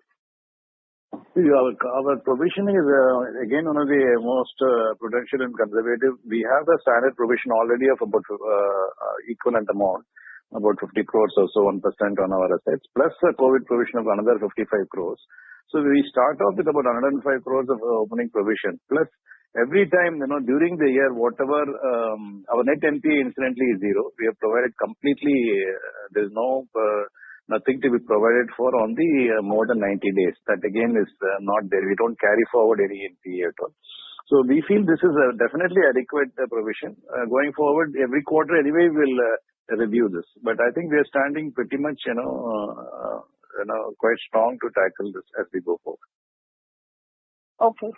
Our provisioning is again one of the most prudential and conservative. We have a standard provision already of about equivalent amount, about 50 crores or so, 1% on our assets, plus a COVID provision of another 55 crores. So we start off with about 105 crores of opening provision, plus every time, during the year, whatever, our net NPA incidentally is zero. We have provided completely, there's nothing to be provided for on the more than 90 days. That again is not there. We don't carry forward any NPA at all. So we feel this is definitely adequate provision. Going forward, every quarter anyway, we'll review this. But I think we are standing pretty much, quite strong to tackle this as we go forward. Okay.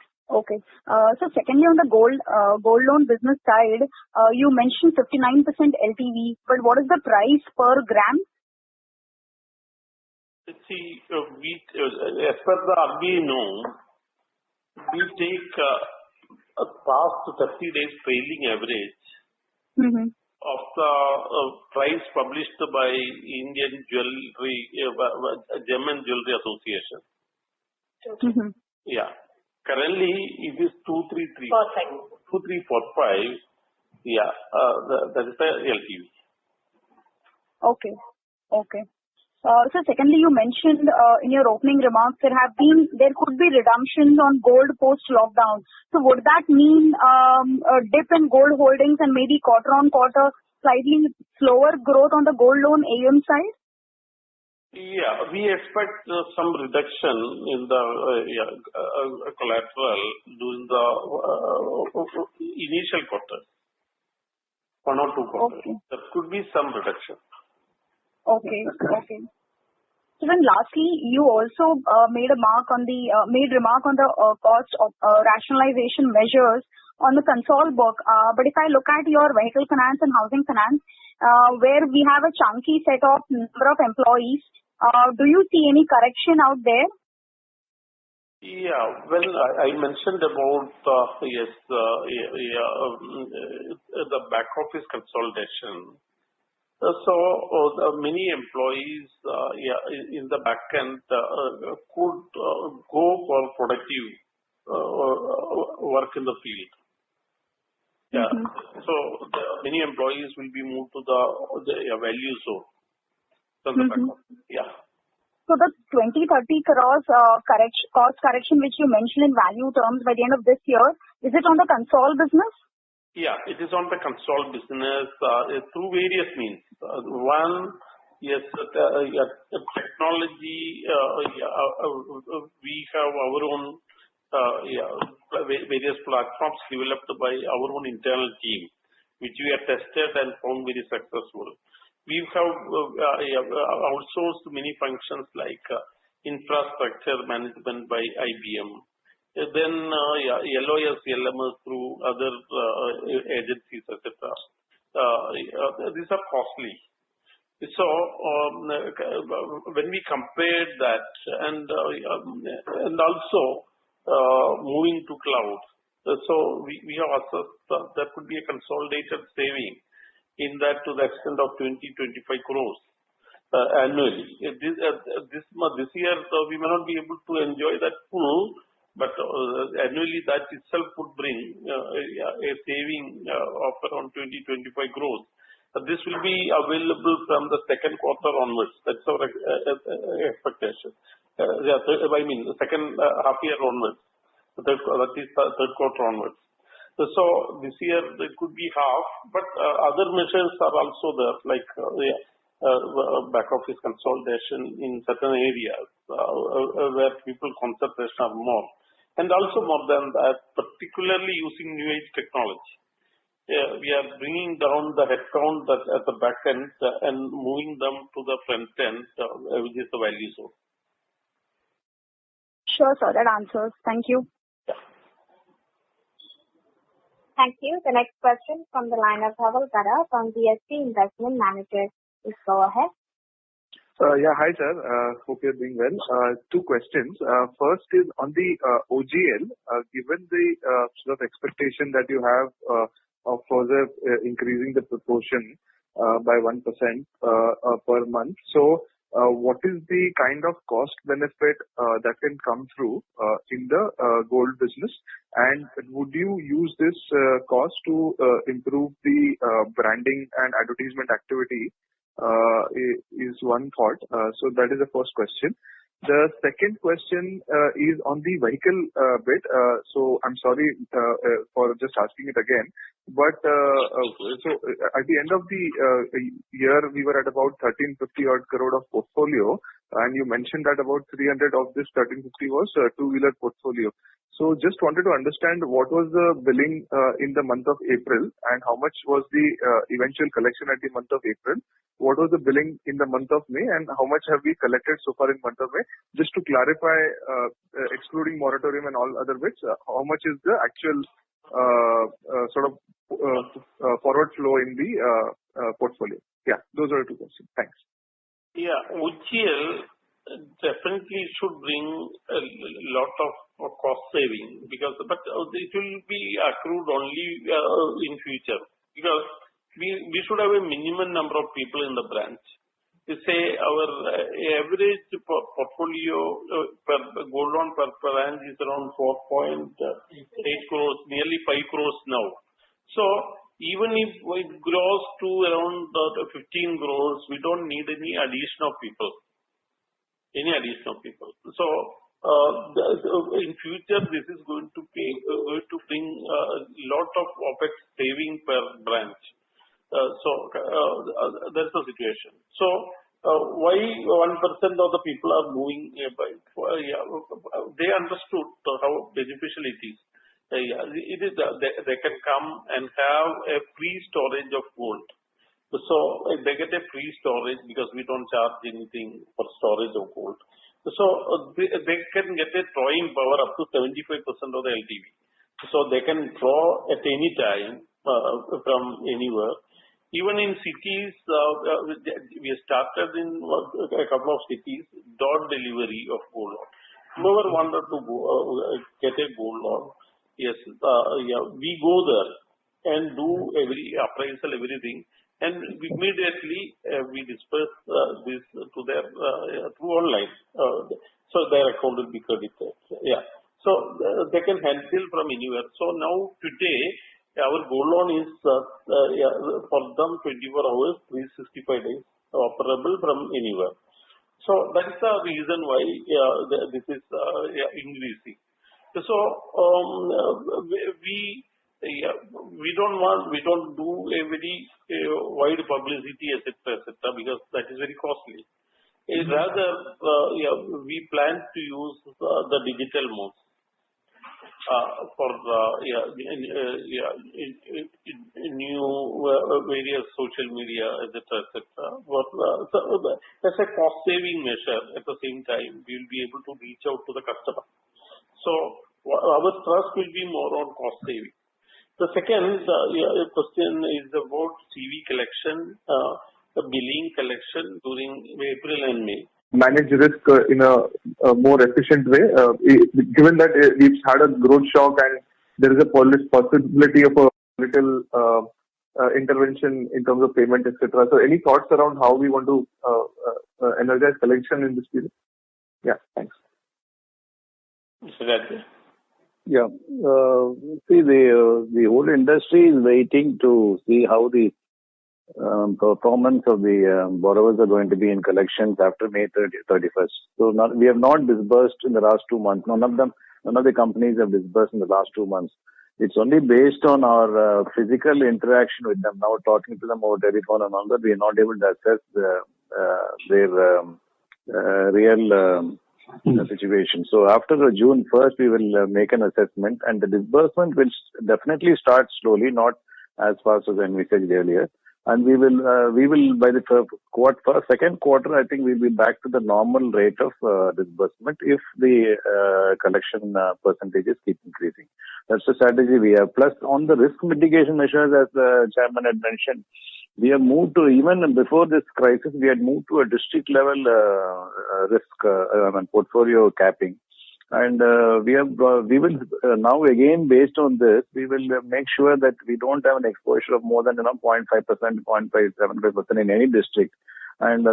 So secondly, on the gold loan business side, you mentioned 59% LTV, but what is the price per gram? See, as per the RBI norm, we take a past 30 days trailing average of the price published by Indian Gem and Jewelry Association. Yeah. Currently, it is 2345. Yeah, that is the LTV. Okay. So secondly, you mentioned in your opening remarks there could be redemptions on gold post lockdown. So would that mean a dip in gold holdings and maybe quarter on quarter slightly slower growth on the gold loan AUM side? Yeah, we expect some reduction in the collateral during the initial quarter, 1 or 2 quarters. Okay. There could be some reduction. Okay. So then lastly, you also made remark on the cost of rationalization measures on the console book. But if I look at your vehicle finance and housing finance, where we have a chunky set of number of employees, do you see any correction out there? Yeah, well, I mentioned about the back office consolidation. So many employees in the back end could go for productive work in the field. Yeah. So many employees will be moved to the value zone from the back office. Yeah. So the 20-30 crores cost correction which you mentioned in value terms by the end of this year, is it on the console business? Yeah, it is on the console business through various means. One, Yes, technology, we have our own various platforms developed by our own internal team, which we have tested and found very successful. We have outsourced many functions like infrastructure management by IBM, then LOS, LMS through other agencies, etc. These are costly. So when we compare that and also moving to cloud, so we have assessed there could be a consolidated saving in that to the extent of 20-25 crores annually. This year we may not be able to enjoy that full, but annually that itself would bring a saving of around 20-25 crores. This will be available from the second quarter onwards. That's our expectation. I mean, the second half year onwards. That is third quarter onwards. So this year it could be half, but other measures are also there, like back office consolidation in certain areas where people concentration are more. And also more than that, particularly using new age technology. We are bringing down the headcount at the back end and moving them to the front end, which is the value zone. Sure, sir. That answers. Thank you. Thank you. The next question from the line of Dhaval Gada from DSP Investment Managers. Please go ahead. Yeah, hi sir. Hope you're doing well. Two questions. First is on the OGL. Given the sort of expectation that you have of further increasing the proportion by 1% per month, so what is the kind of cost benefit that can come through in the gold business, and would you use this cost to improve the branding and advertisement activity? Is one thought. So that is the first question. The second question is on the vehicle bit. So I'm sorry for just asking it again. But so at the end of the year, we were at about 1350 odd crore of portfolio. And you mentioned that about 300 of this 1350 was two-wheeler portfolio. So just wanted to understand what was the billing in the month of April and how much was the eventual collection at the month of April. What was the billing in the month of May and how much have we collected so far in month of May? Just to clarify, excluding moratorium and all other bits, how much is the actual sort of forward flow in the portfolio? Yeah, those are the two questions. Thanks. Yeah, OGL definitely should bring a lot of cost saving but it will be accrued only in future because we should have a minimum number of people in the branch. You say our average portfolio per gold loan per branch is around 4.8 crores, nearly 5 crores now. So even if it grows to around 15 crores, we don't need any additional people. So in future, this is going to bring a lot of OPEX saving per branch. So that's the situation. So why 1% of the people are moving? They understood how beneficial it is. It is they can come and have a free storage of gold. So they get a free storage because we don't charge anything for storage of gold. So they can get a drawing power up to 75% of the LTV. So they can draw at any time from anywhere. Even in cities, we started in a couple of cities, door delivery of gold loan. Whoever wanted to get a gold loan, yes, we go there and do every appraisal, everything, and immediately we disperse this to their through online. So their account will be credited. Yeah, so they can handle from anywhere. So now today, our gold loan is for them 24 hours, 365 days, operable from anywhere. So that is the reason why this is increasing. So we we don't do a very wide publicity, etc., because that is very costly. Rather, we plan to use the digital mode for new various social media, etc., etc. As a cost-saving measure, at the same time, we will be able to reach out to the customer. So our thrust will be more on cost saving. The second question is about CV collection, the billing collection during April and May. Manage risk in a more efficient way, given that we've had a growth shock and there is a possibility of a little intervention in terms of payment, etc. So any thoughts around how we want to energize collection in this period? Yeah, thanks. Yeah. See, the whole industry is waiting to see how the performance of the borrowers are going to be in collections after May 31st. So we have not disbursed in the last 2 months. None of the companies have disbursed in the last 2 months. It's only based on our physical interaction with them. Now talking to them over telephone and all that, we are not able to assess their real situation. So after June 1st, we will make an assessment, and the disbursement will definitely start slowly, not as fast as envisaged earlier. And we will by the second quarter, I think we'll be back to the normal rate of disbursement if the collection percentages keep increasing. That's the strategy we have. Plus, on the risk mitigation measures, as the chairman had mentioned, we have moved to, even before this crisis, we had moved to a district level risk portfolio capping. And we will now again, based on this, we will make sure that we don't have an exposure of more than 0.5%, 0.575% in any district. And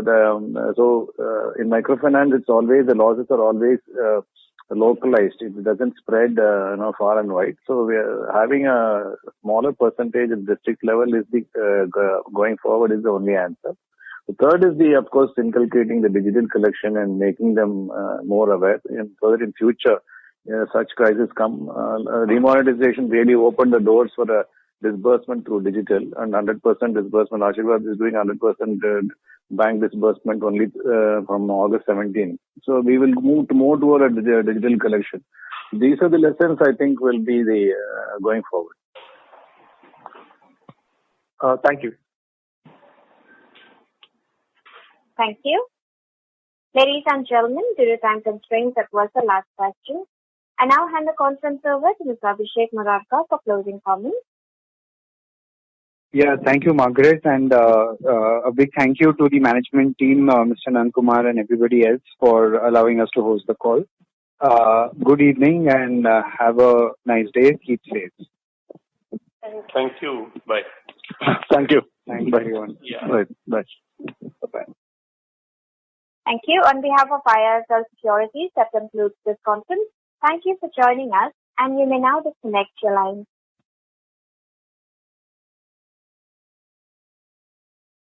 so in microfinance, it's always, the losses are always localized. It doesn't spread far and wide. So we are having a smaller percentage at district level is going forward is the only answer. The third is of course, inculcating the digital collection and making them more aware. And so that in future, such crises come, demonetization really opened the doors for a disbursement through digital, and 100% disbursement. Ashirwad is doing 100% bank disbursement only from August 17. So we will move more toward a digital collection. These are the lessons I think will be the going forward. Thank you. Thank you. Ladies and gentlemen, due to time constraints, that was the last question. I now hand the conference over to Mr. Abhishek Murarka for closing comments. Yeah, thank you, Margaret, and a big thank you to the management team, Mr. Nankumar and everybody else for allowing us to host the call. Good evening and have a nice day. Keep safe. Thank you. Bye. Thank you. Thank you, everyone. Yeah. Bye. Bye. Bye. Thank you. On behalf of IIFL Securities, that concludes this conference. Thank you for joining us, and you may now disconnect your lines.